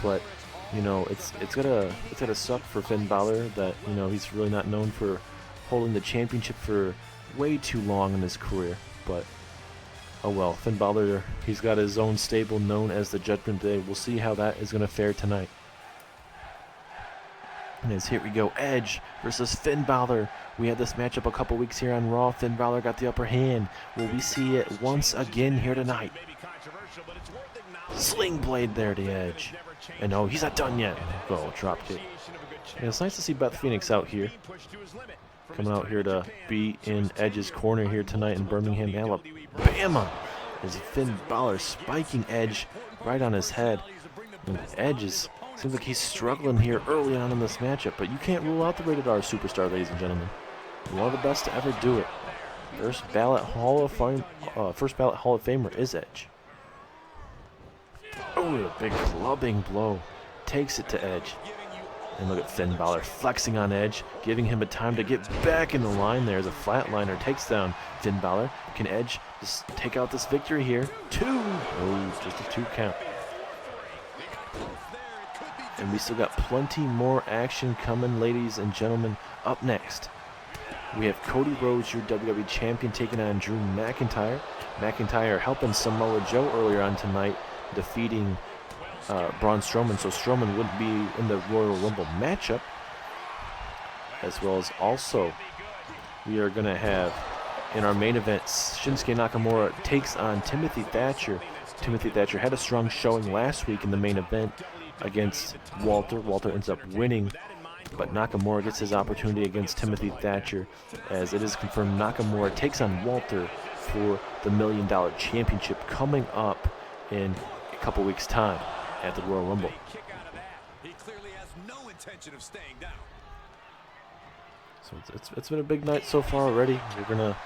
But it's gotta suck for Finn Balor that he's really not known for holding the championship for way too long in his career. But oh well, Finn Balor, he's got his own stable known as the Judgment Day. We'll see how that is gonna fare tonight. And as here we go, Edge versus Finn Balor. We had this matchup a couple weeks here on Raw. Finn Balor got the upper hand. Will we see it once again here tonight? Sling blade there to Edge. And no, he's not done yet. Oh, drop kick. Yeah, it's nice to see Beth Phoenix out here. Coming out here to be in Edge's corner here tonight in Birmingham, Alabama. As Finn Balor spiking Edge right on his head. And Edge seems like he's struggling here early on in this matchup, but you can't rule out the Rated R superstar, ladies and gentlemen. One of the best to ever do it. First ballot Hall of Famer is Edge. Oh, a big clubbing blow. Takes it to Edge. And look at Finn Balor flexing on Edge, giving him a time to get back in the line there as a flatliner takes down Finn Balor. Can Edge just take out this victory here? 2! Oh, just a 2 count. And we still got plenty more action coming, ladies and gentlemen. Up next, we have Cody Rhodes, your WWE Champion, taking on Drew McIntyre. McIntyre helping Samoa Joe earlier on tonight, defeating Braun Strowman, so Strowman wouldn't be in the Royal Rumble matchup. As well as also, we are going to have, in our main event, Shinsuke Nakamura takes on Timothy Thatcher. Timothy Thatcher had a strong showing last week in the main event against Walter. Walter ends up winning, but Nakamura gets his opportunity against Timothy Thatcher, as it is confirmed Nakamura takes on Walter for the $1 Million Championship coming up in a couple weeks' time at the Royal Rumble. So it's been a big night so far already. We're gonna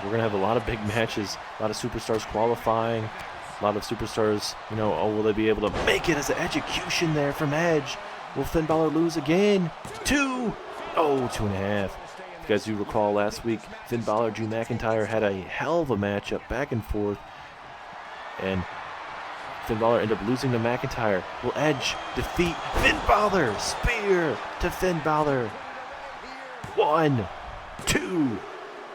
have a lot of big matches, a lot of superstars qualifying, a lot of superstars, you know, oh, will they be able to make it as an execution there from Edge? Will Finn Balor lose again? 2! Oh, 2.5. If you guys do recall last week, Finn Balor, Drew McIntyre had a hell of a matchup back and forth. And Finn Balor ended up losing to McIntyre. Will Edge defeat Finn Balor? Spear to Finn Balor. 1, 2,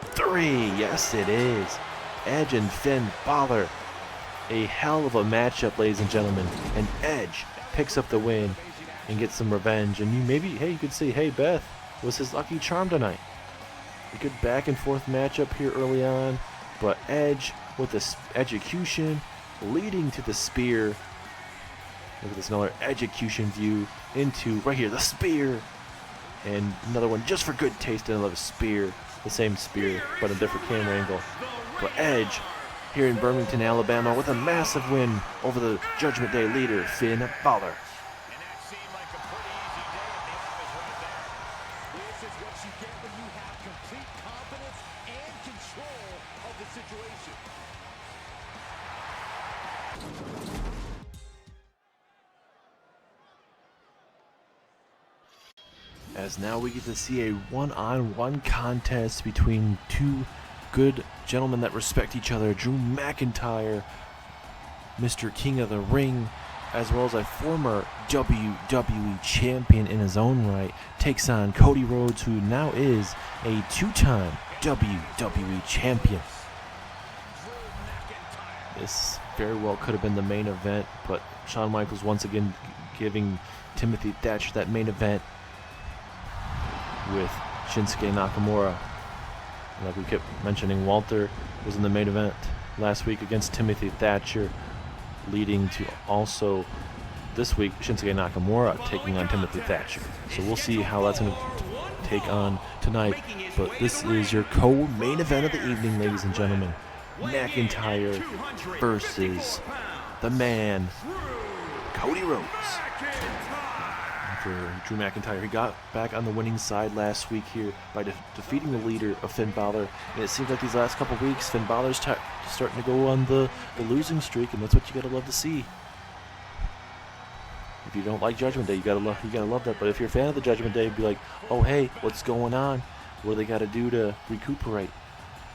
3. Yes, it is. Edge and Finn Balor. A hell of a matchup, ladies and gentlemen. And Edge picks up the win and gets some revenge. And you could say, hey, Beth was his lucky charm tonight. A good back and forth matchup here early on, but Edge with this execution leading to the spear. Look at this, another execution view into right here, the spear. And another one just for good taste, another spear. The same spear, but a different camera angle. But Edge here in Birmingham, Alabama, with a massive win over the Judgment Day leader, Finn Balor. As now we get to see a one-on-one contest between two good gentlemen that respect each other. Drew McIntyre, Mr. King of the Ring, as well as a former WWE champion in his own right, takes on Cody Rhodes, who now is a two-time WWE champion. This very well could have been the main event, but Shawn Michaels once again giving Timothy Thatcher that main event with Shinsuke Nakamura. Like we kept mentioning, Walter was in the main event last week against Timothy Thatcher, leading to also this week Shinsuke Nakamura taking on Timothy Thatcher. So we'll see how that's going to take on tonight. But this is your co-main event of the evening, ladies and gentlemen. McIntyre versus the man, Cody Rhodes. For Drew McIntyre, he got back on the winning side last week here by defeating the leader of Finn Balor. And it seems like these last couple weeks, Finn Balor's starting to go on the losing streak, and that's what you gotta love to see. If you don't like Judgment Day, you gotta love that. But if you're a fan of the Judgment Day, be like, oh hey, what's going on? What do they gotta do to recuperate?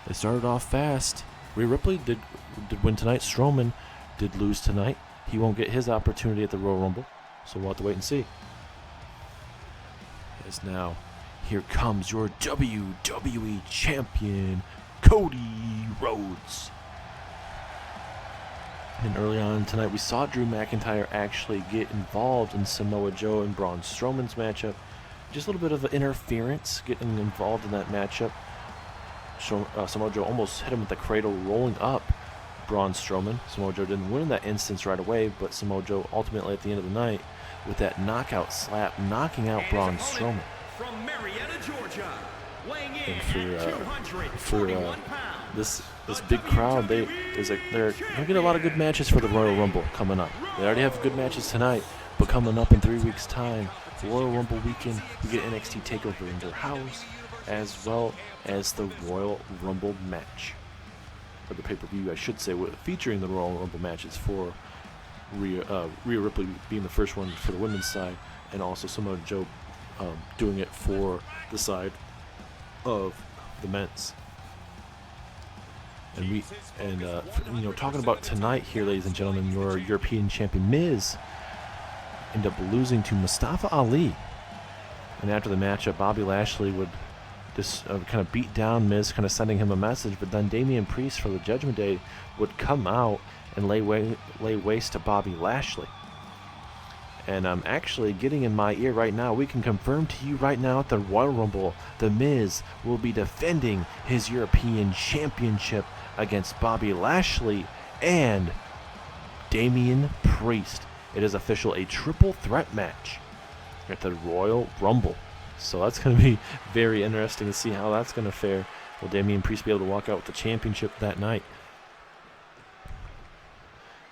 They started off fast. Rhea Ripley did win tonight. Strowman did lose tonight. He won't get his opportunity at the Royal Rumble, so we'll have to wait and see. As now, here comes your WWE Champion, Cody Rhodes. And early on tonight, we saw Drew McIntyre actually get involved in Samoa Joe and Braun Strowman's matchup. just a little bit of interference getting involved in that matchup. Samoa Joe almost hit him with the cradle, rolling up Braun Strowman. Samoa Joe didn't win that instance right away, but Samoa Joe ultimately at the end of the night, with that knockout slap, knocking out Braun Strowman. From Marietta, Georgia, weighing in And for pounds, this big crowd, they're gonna get a lot of good matches for the Royal Rumble coming up. They already have good matches tonight, but coming up in 3 weeks' time, Royal Rumble weekend, we get NXT Takeover in their house, as well as the Royal Rumble match, or the pay-per-view, I should say, featuring the Royal Rumble matches for Rhea Ripley being the first one for the women's side, and also Samoa Joe doing it for the side of the men's. And talking about tonight here, ladies and gentlemen, your European champion Miz ended up losing to Mustafa Ali. And after the matchup, Bobby Lashley would just kind of beat down Miz, kind of sending him a message. But then Damian Priest for the Judgment Day would come out and lay waste to Bobby Lashley. And I'm actually getting in my ear right now. We can confirm to you right now at the Royal Rumble, The Miz will be defending his European Championship against Bobby Lashley and Damian Priest. It is official, a triple threat match at the Royal Rumble. So that's going to be very interesting to see how that's going to fare. Will Damian Priest be able to walk out with the championship that night?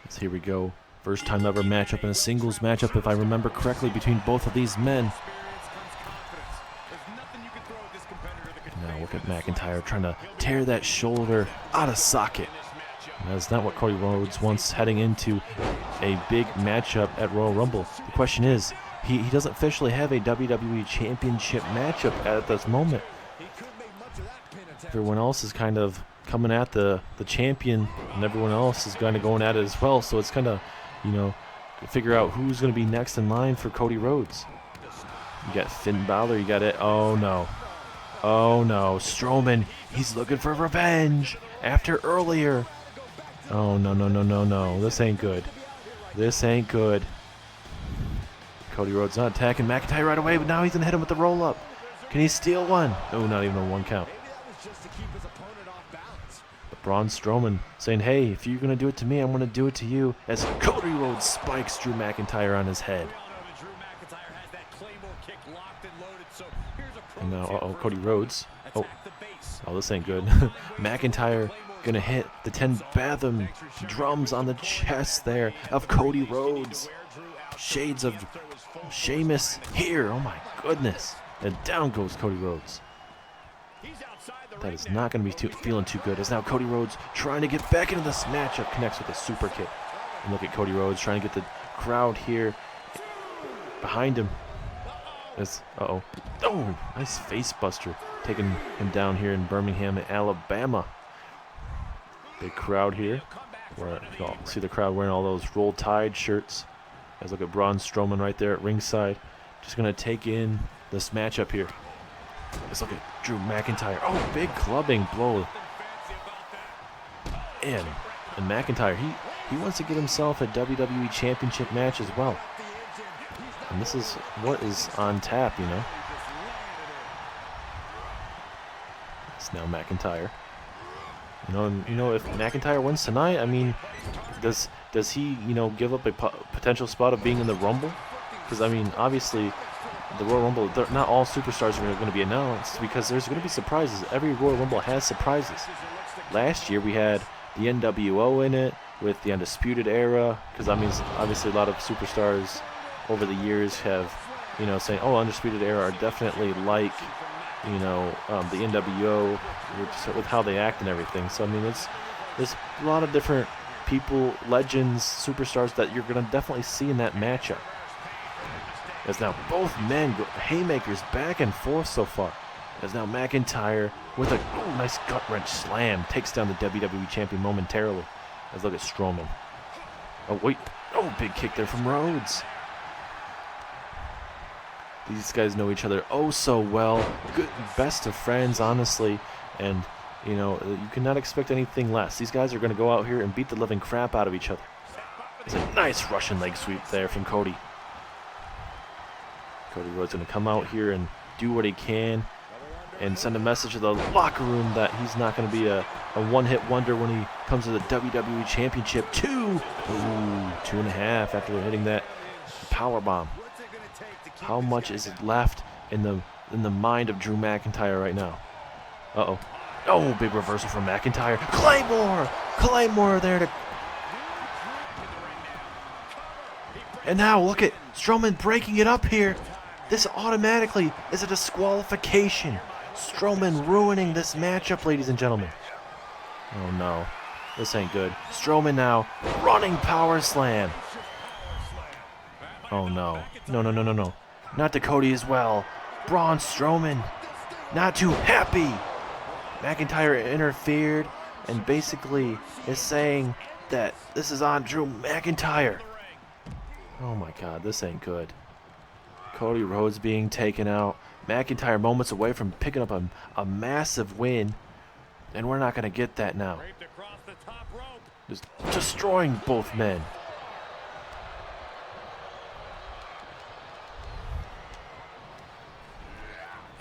So here we go. First time ever matchup in a singles matchup, if I remember correctly, between both of these men. And now look at McIntyre trying to tear that shoulder out of socket. And that's not what Cody Rhodes wants heading into a big matchup at Royal Rumble. The question is, he doesn't officially have a WWE Championship matchup at this moment. Everyone else is kind of coming at the champion, and everyone else is kind of going at it as well. So it's kind of, figure out who's going to be next in line for Cody Rhodes. You got Finn Balor, you got it. Oh no. Oh no. Strowman, he's looking for revenge after earlier. Oh no, no, no, no, no. This ain't good. This ain't good. Cody Rhodes not attacking McIntyre right away, but now he's going to hit him with the roll up. Can he steal one? Oh, not even a 1 count. But Braun Strowman saying, hey, if you're going to do it to me, I'm going to do it to you, as Cody Rhodes spikes Drew McIntyre on his head. And now, Cody Rhodes. Oh, this ain't good. McIntyre going to hit the 10 fathom drums on the chest there of Cody Rhodes. Shades of Sheamus here. Oh my goodness. And down goes Cody Rhodes. That is not going to be feeling too good, as now Cody Rhodes trying to get back into this matchup, connects with a super kick. And look at Cody Rhodes trying to get the crowd here behind him. Oh, nice face buster, taking him down here in Birmingham, Alabama. Big crowd here. Where you'll see the crowd wearing all those Roll Tide shirts. Guys, look at Braun Strowman right there at ringside. Just going to take in this matchup here. Let's look at Drew McIntyre. Oh, big clubbing blow. And McIntyre, he wants to get himself a WWE Championship match as well. And this is what is on tap, It's now McIntyre. If McIntyre wins tonight, I mean, does he, give up a potential spot of being in the Rumble? Because, I mean, obviously, the Royal Rumble, not all superstars are going to be announced, because there's going to be surprises. Every Royal Rumble has surprises. Last year, we had the NWO in it with the Undisputed Era, because, I mean, obviously, a lot of superstars over the years have, saying, oh, Undisputed Era are definitely like, the NWO with how they act and everything. So, I mean, there's a lot of different people, legends, superstars that you're going to definitely see in that matchup. As now both men go haymakers back and forth so far. As now McIntyre with a nice gut wrench slam takes down the WWE champion momentarily. Let's look at Strowman. Oh, wait. Oh, big kick there from Rhodes. These guys know each other oh so well. Good, best of friends, honestly. And, you cannot expect anything less. These guys are going to go out here and beat the living crap out of each other. It's a nice Russian leg sweep there from Cody. Cody Rhodes going to come out here and do what he can and send a message to the locker room that he's not going to be a one-hit wonder when he comes to the WWE Championship. 2.5 after hitting that power bomb. How much is left in the mind of Drew McIntyre right now? Uh-oh. Oh, big reversal from McIntyre. Claymore! Claymore there to... And now look at Strowman breaking it up here. This automatically is a disqualification. Strowman ruining this matchup, ladies and gentlemen. Oh no, this ain't good. Strowman now running power slam. Oh no, no. Not to Cody as well. Braun Strowman, not too happy. McIntyre interfered and basically is saying that this is on Drew McIntyre. Oh my God, this ain't good. Cody Rhodes being taken out. McIntyre moments away from picking up a massive win. And we're not going to get that now. Just destroying both men.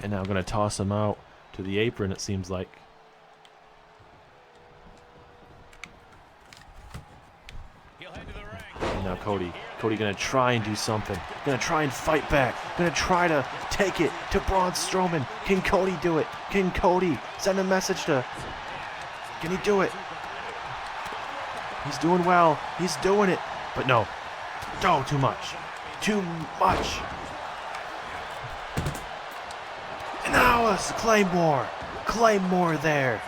And now I'm going to toss him out to the apron, it seems like. And now Cody going to try and do something. Going to try and fight back. Going to try to take it to Braun Strowman. Can Cody do it? Can Cody send a message to... Can he do it? He's doing well. He's doing it. But no. Oh, too much. Too much. And now it's Claymore. Claymore there.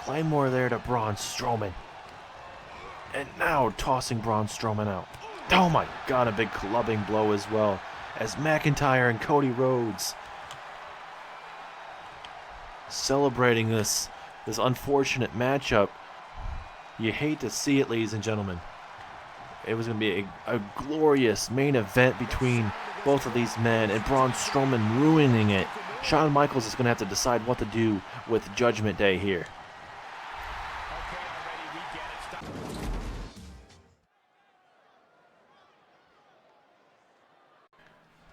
Claymore there to Braun Strowman. And now tossing Braun Strowman out. Oh my God, a big clubbing blow as well. As McIntyre and Cody Rhodes celebrating this unfortunate matchup. You hate to see it, ladies and gentlemen. It was going to be a glorious main event between both of these men, and Braun Strowman ruining it. Shawn Michaels is going to have to decide what to do with Judgment Day here.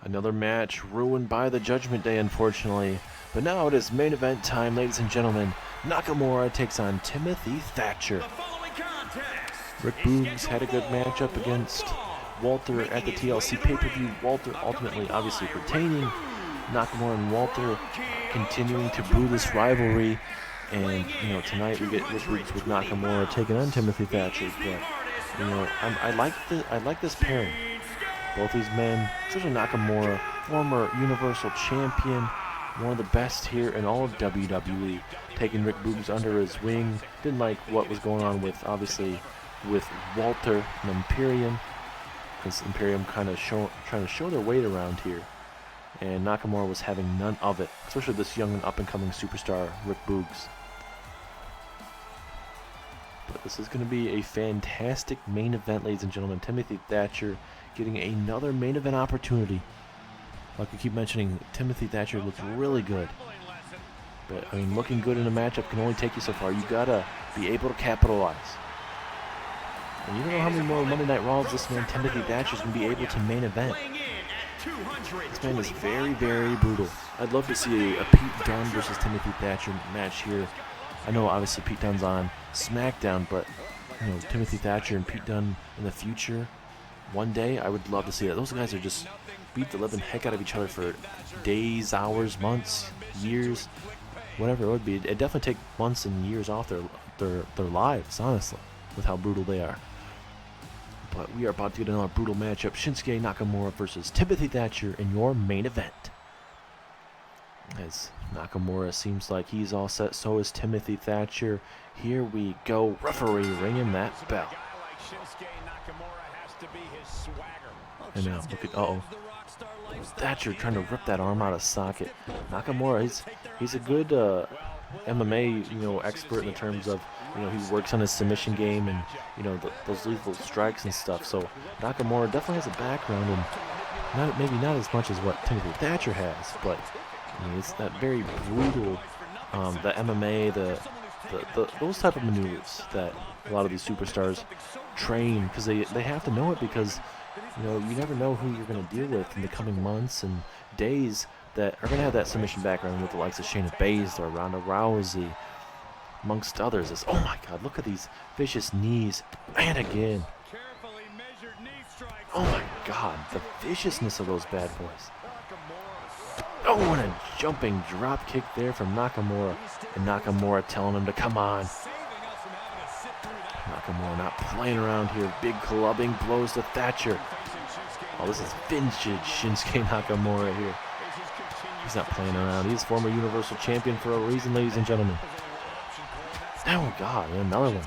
Another match ruined by the Judgment Day, unfortunately. But now it is main event time, ladies and gentlemen. Nakamura takes on Timothy Thatcher. Rick Boogs had a good matchup against Walter at the TLC pay-per-view. Walter ultimately, obviously, retaining. Nakamura and Walter continuing to brew this rivalry. And, tonight we get Rick Boogs with Nakamura taking on Timothy Thatcher. But, I like this pairing. Both these men, especially Nakamura, former Universal Champion, one of the best here in all of WWE, taking Rick Boogs under his wing. Didn't like what was going on with Walter and Imperium, because Imperium kind of trying to show their weight around here, and Nakamura was having none of it, especially this young and up-and-coming superstar, Rick Boogs. But this is going to be a fantastic main event, ladies and gentlemen. Timothy Thatcher getting another main event opportunity. Like we keep mentioning, Timothy Thatcher looks really good. But, looking good in a matchup can only take you so far. You got to be able to capitalize. And you don't know how many more Monday Night Raws this man, Timothy Thatcher, is going to be able to main event. This man is very, very brutal. I'd love to see a Pete Dunne versus Timothy Thatcher match here. I know, obviously, Pete Dunne's on SmackDown, but, Timothy Thatcher and Pete Dunne in the future, one day, I would love to see that. Those guys are just beat the living heck out of each other for days, hours, months, years, whatever it would be. It'd definitely take months and years off their lives, honestly, with how brutal they are. But we are about to get another brutal matchup. Shinsuke Nakamura versus Timothy Thatcher in your main event. As Nakamura seems like he's all set, so is Timothy Thatcher. Here we go. Referee ringing that bell. And now look at Thatcher trying to rip that arm out of socket. Nakamura, he's a good MMA expert in the terms of he works on his submission game and those lethal strikes and stuff. So Nakamura definitely has a background, and maybe not as much as what Timothy Thatcher has, but it's that very brutal, the MMA, those type of maneuvers that a lot of these superstars train, because they have to know it, because You know, you never know who you're going to deal with in the coming months and days that are going to have that submission background with the likes of Shayna Baszler, Ronda Rousey, amongst others. Oh my God, look at these vicious knees. And again. Oh my God, the viciousness of those bad boys. Oh, and a jumping drop kick there from Nakamura. And Nakamura telling him to come on. Nakamura not playing around here. Big clubbing blows to Thatcher. Oh, this is vintage Shinsuke Nakamura here. He's not playing around. He's former Universal Champion for a reason, ladies and gentlemen. Oh, God, another one.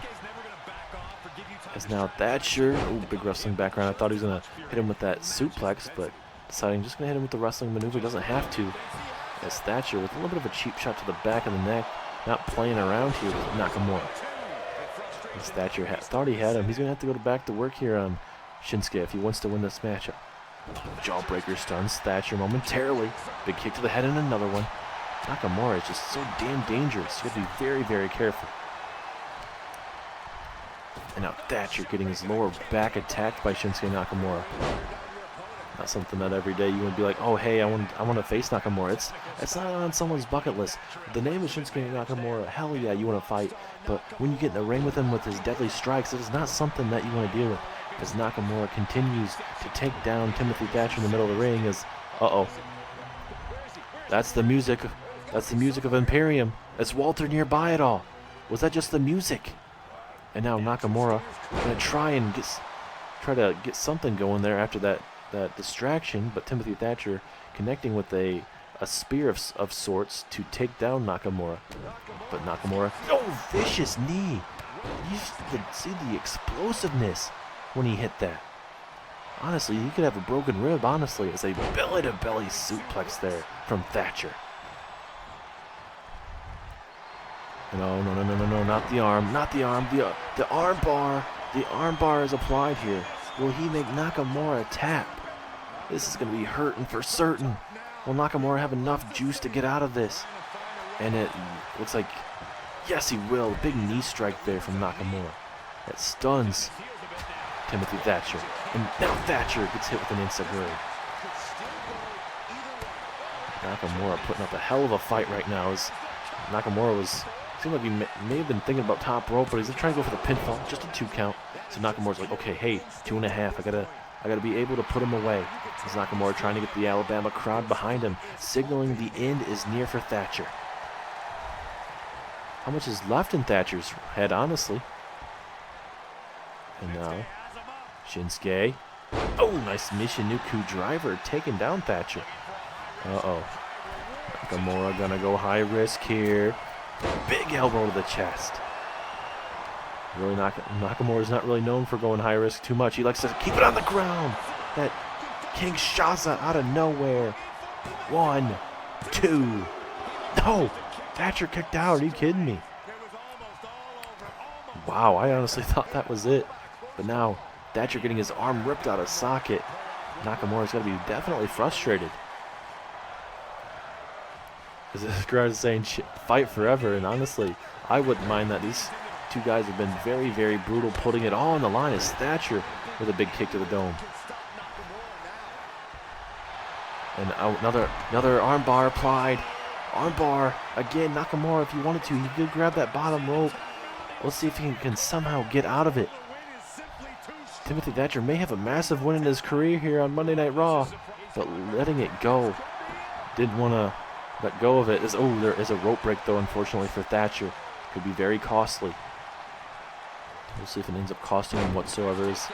As now Thatcher, oh, big wrestling background. I thought he was going to hit him with that suplex, but deciding just going to hit him with the wrestling maneuver. Doesn't have to. As Thatcher with a little bit of a cheap shot to the back of the neck. Not playing around here with Nakamura. As Thatcher thought he had him. He's going to have to go back to work here on Shinsuke if he wants to win this matchup. Jawbreaker stuns Thatcher momentarily. Big kick to the head and another one. Nakamura is just so damn dangerous. You have to be very, very careful. And now Thatcher getting his lower back attacked by Shinsuke Nakamura. Not something that every day you would be like, oh hey, I want to face Nakamura. It's not on someone's bucket list. The name is Shinsuke Nakamura. Hell yeah, you want to fight. But when you get in the ring with him with his deadly strikes, it is not something that you want to deal with. As Nakamura continues to take down Timothy Thatcher in the middle of the ring, as that's the music. That's the music of Imperium. Is Walter nearby at all? Was that just the music? And now Nakamura gonna try to get something going there after that distraction, but Timothy Thatcher connecting with a spear of sorts to take down Nakamura. But Nakamura, oh, vicious knee! You could see the explosiveness when he hit that. Honestly, he could have a broken rib, honestly. It's a belly-to-belly suplex there from Thatcher. No, not the arm, the arm bar. The arm bar is applied here. Will he make Nakamura tap? This is going to be hurting for certain. Will Nakamura have enough juice to get out of this? And it looks like, yes, he will. Big knee strike there from Nakamura. That stuns Timothy Thatcher. And now Thatcher gets hit with an enziguri. Nakamura putting up a hell of a fight right now. As Nakamura seemed like he may have been thinking about top rope, but he's trying to go for the pinfall, just a 2 count. So Nakamura's like, okay, hey, 2.5. I gotta be able to put him away. As Nakamura trying to get the Alabama crowd behind him, signaling the end is near for Thatcher. How much is left in Thatcher's head, honestly? And now, Shinsuke. Oh, nice Michinoku driver taking down Thatcher. Nakamura gonna go high risk here. Big elbow to the chest. Really, Nakamura's not really known for going high risk too much. He likes to keep it on the ground. That Kinshasa out of nowhere. 1, 2. No! Thatcher kicked out. Are you kidding me? Wow, I honestly thought that was it. But now, Thatcher getting his arm ripped out of socket. Nakamura's got to be definitely frustrated. This crowd is saying fight forever, and honestly, I wouldn't mind that. These two guys have been very, very brutal, putting it all on the line as Thatcher with a big kick to the dome. And another arm bar applied. Arm bar again. Nakamura, if you wanted to, he could grab that bottom rope. Let's see if he can somehow get out of it. Timothy Thatcher may have a massive win in his career here on Monday Night Raw, but letting it go. Didn't want to let go of it. There is a rope break, though, unfortunately, for Thatcher. Could be very costly. We'll see if it ends up costing him whatsoever. Is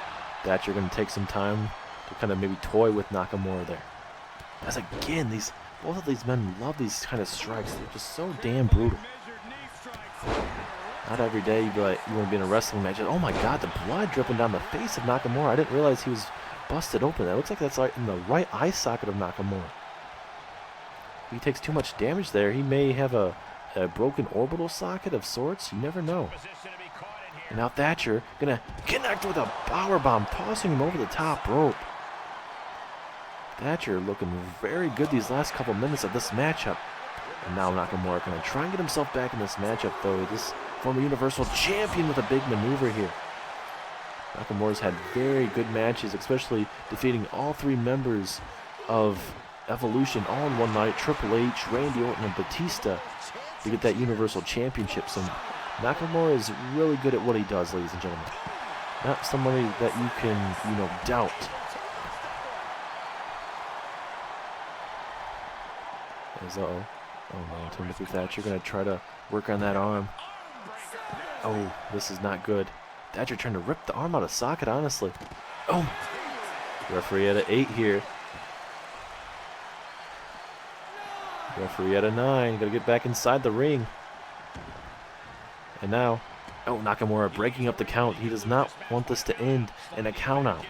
Thatcher going to take some time to kind of maybe toy with Nakamura there? As again, both of these men love these kind of strikes. They're just so damn brutal. Not every day you want to be in a wrestling match. Oh my God, the blood dripping down the face of Nakamura. I didn't realize he was busted open. That looks like that's in the right eye socket of Nakamura. If he takes too much damage there, he may have a broken orbital socket of sorts. You never know. And now Thatcher gonna connect with a powerbomb, tossing him over the top rope. Thatcher looking very good these last couple minutes of this matchup. And now Nakamura gonna try and get himself back in this matchup, though. This former Universal Champion with a big maneuver here. Nakamura's had very good matches, especially defeating all 3 members of Evolution all in one night. Triple H, Randy Orton, and Batista to get that Universal Championship. So Nakamura is really good at what he does, ladies and gentlemen. Not somebody that you can, doubt. Oh no, Timothy Thatcher gonna try to work on that arm. Oh, this is not good. Thatcher trying to rip the arm out of socket, honestly. Oh! Referee at an 8 here. Referee at a 9. Gotta get back inside the ring. And now, Nakamura breaking up the count. He does not want this to end in a count out.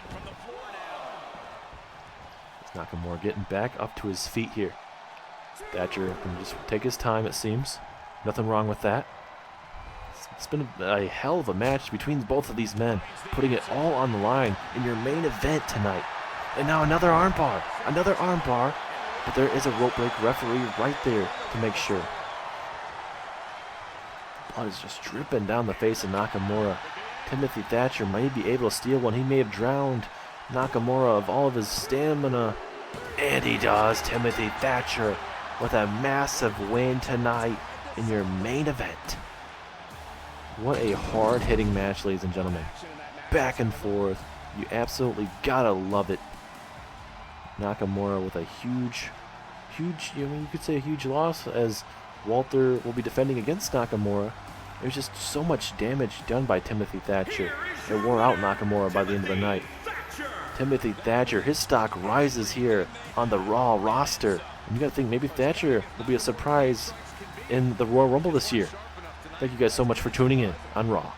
Nakamura getting back up to his feet here. Thatcher can just take his time, it seems. Nothing wrong with that. It's been a hell of a match between both of these men, putting it all on the line in your main event tonight. And now another armbar, but there is a rope break referee right there to make sure. Blood is just dripping down the face of Nakamura. Timothy Thatcher may be able to steal one. He may have drowned Nakamura of all of his stamina. And he does. Timothy Thatcher with a massive win tonight in your main event. What a hard-hitting match, ladies and gentlemen. Back and forth. You absolutely gotta love it. Nakamura with a huge, you could say a huge loss, as Walter will be defending against Nakamura. There's just so much damage done by Timothy Thatcher. It wore out Nakamura by the end of the night. Timothy Thatcher, his stock rises here on the Raw roster. And you gotta think maybe Thatcher will be a surprise in the Royal Rumble this year. Thank you guys so much for tuning in on Raw.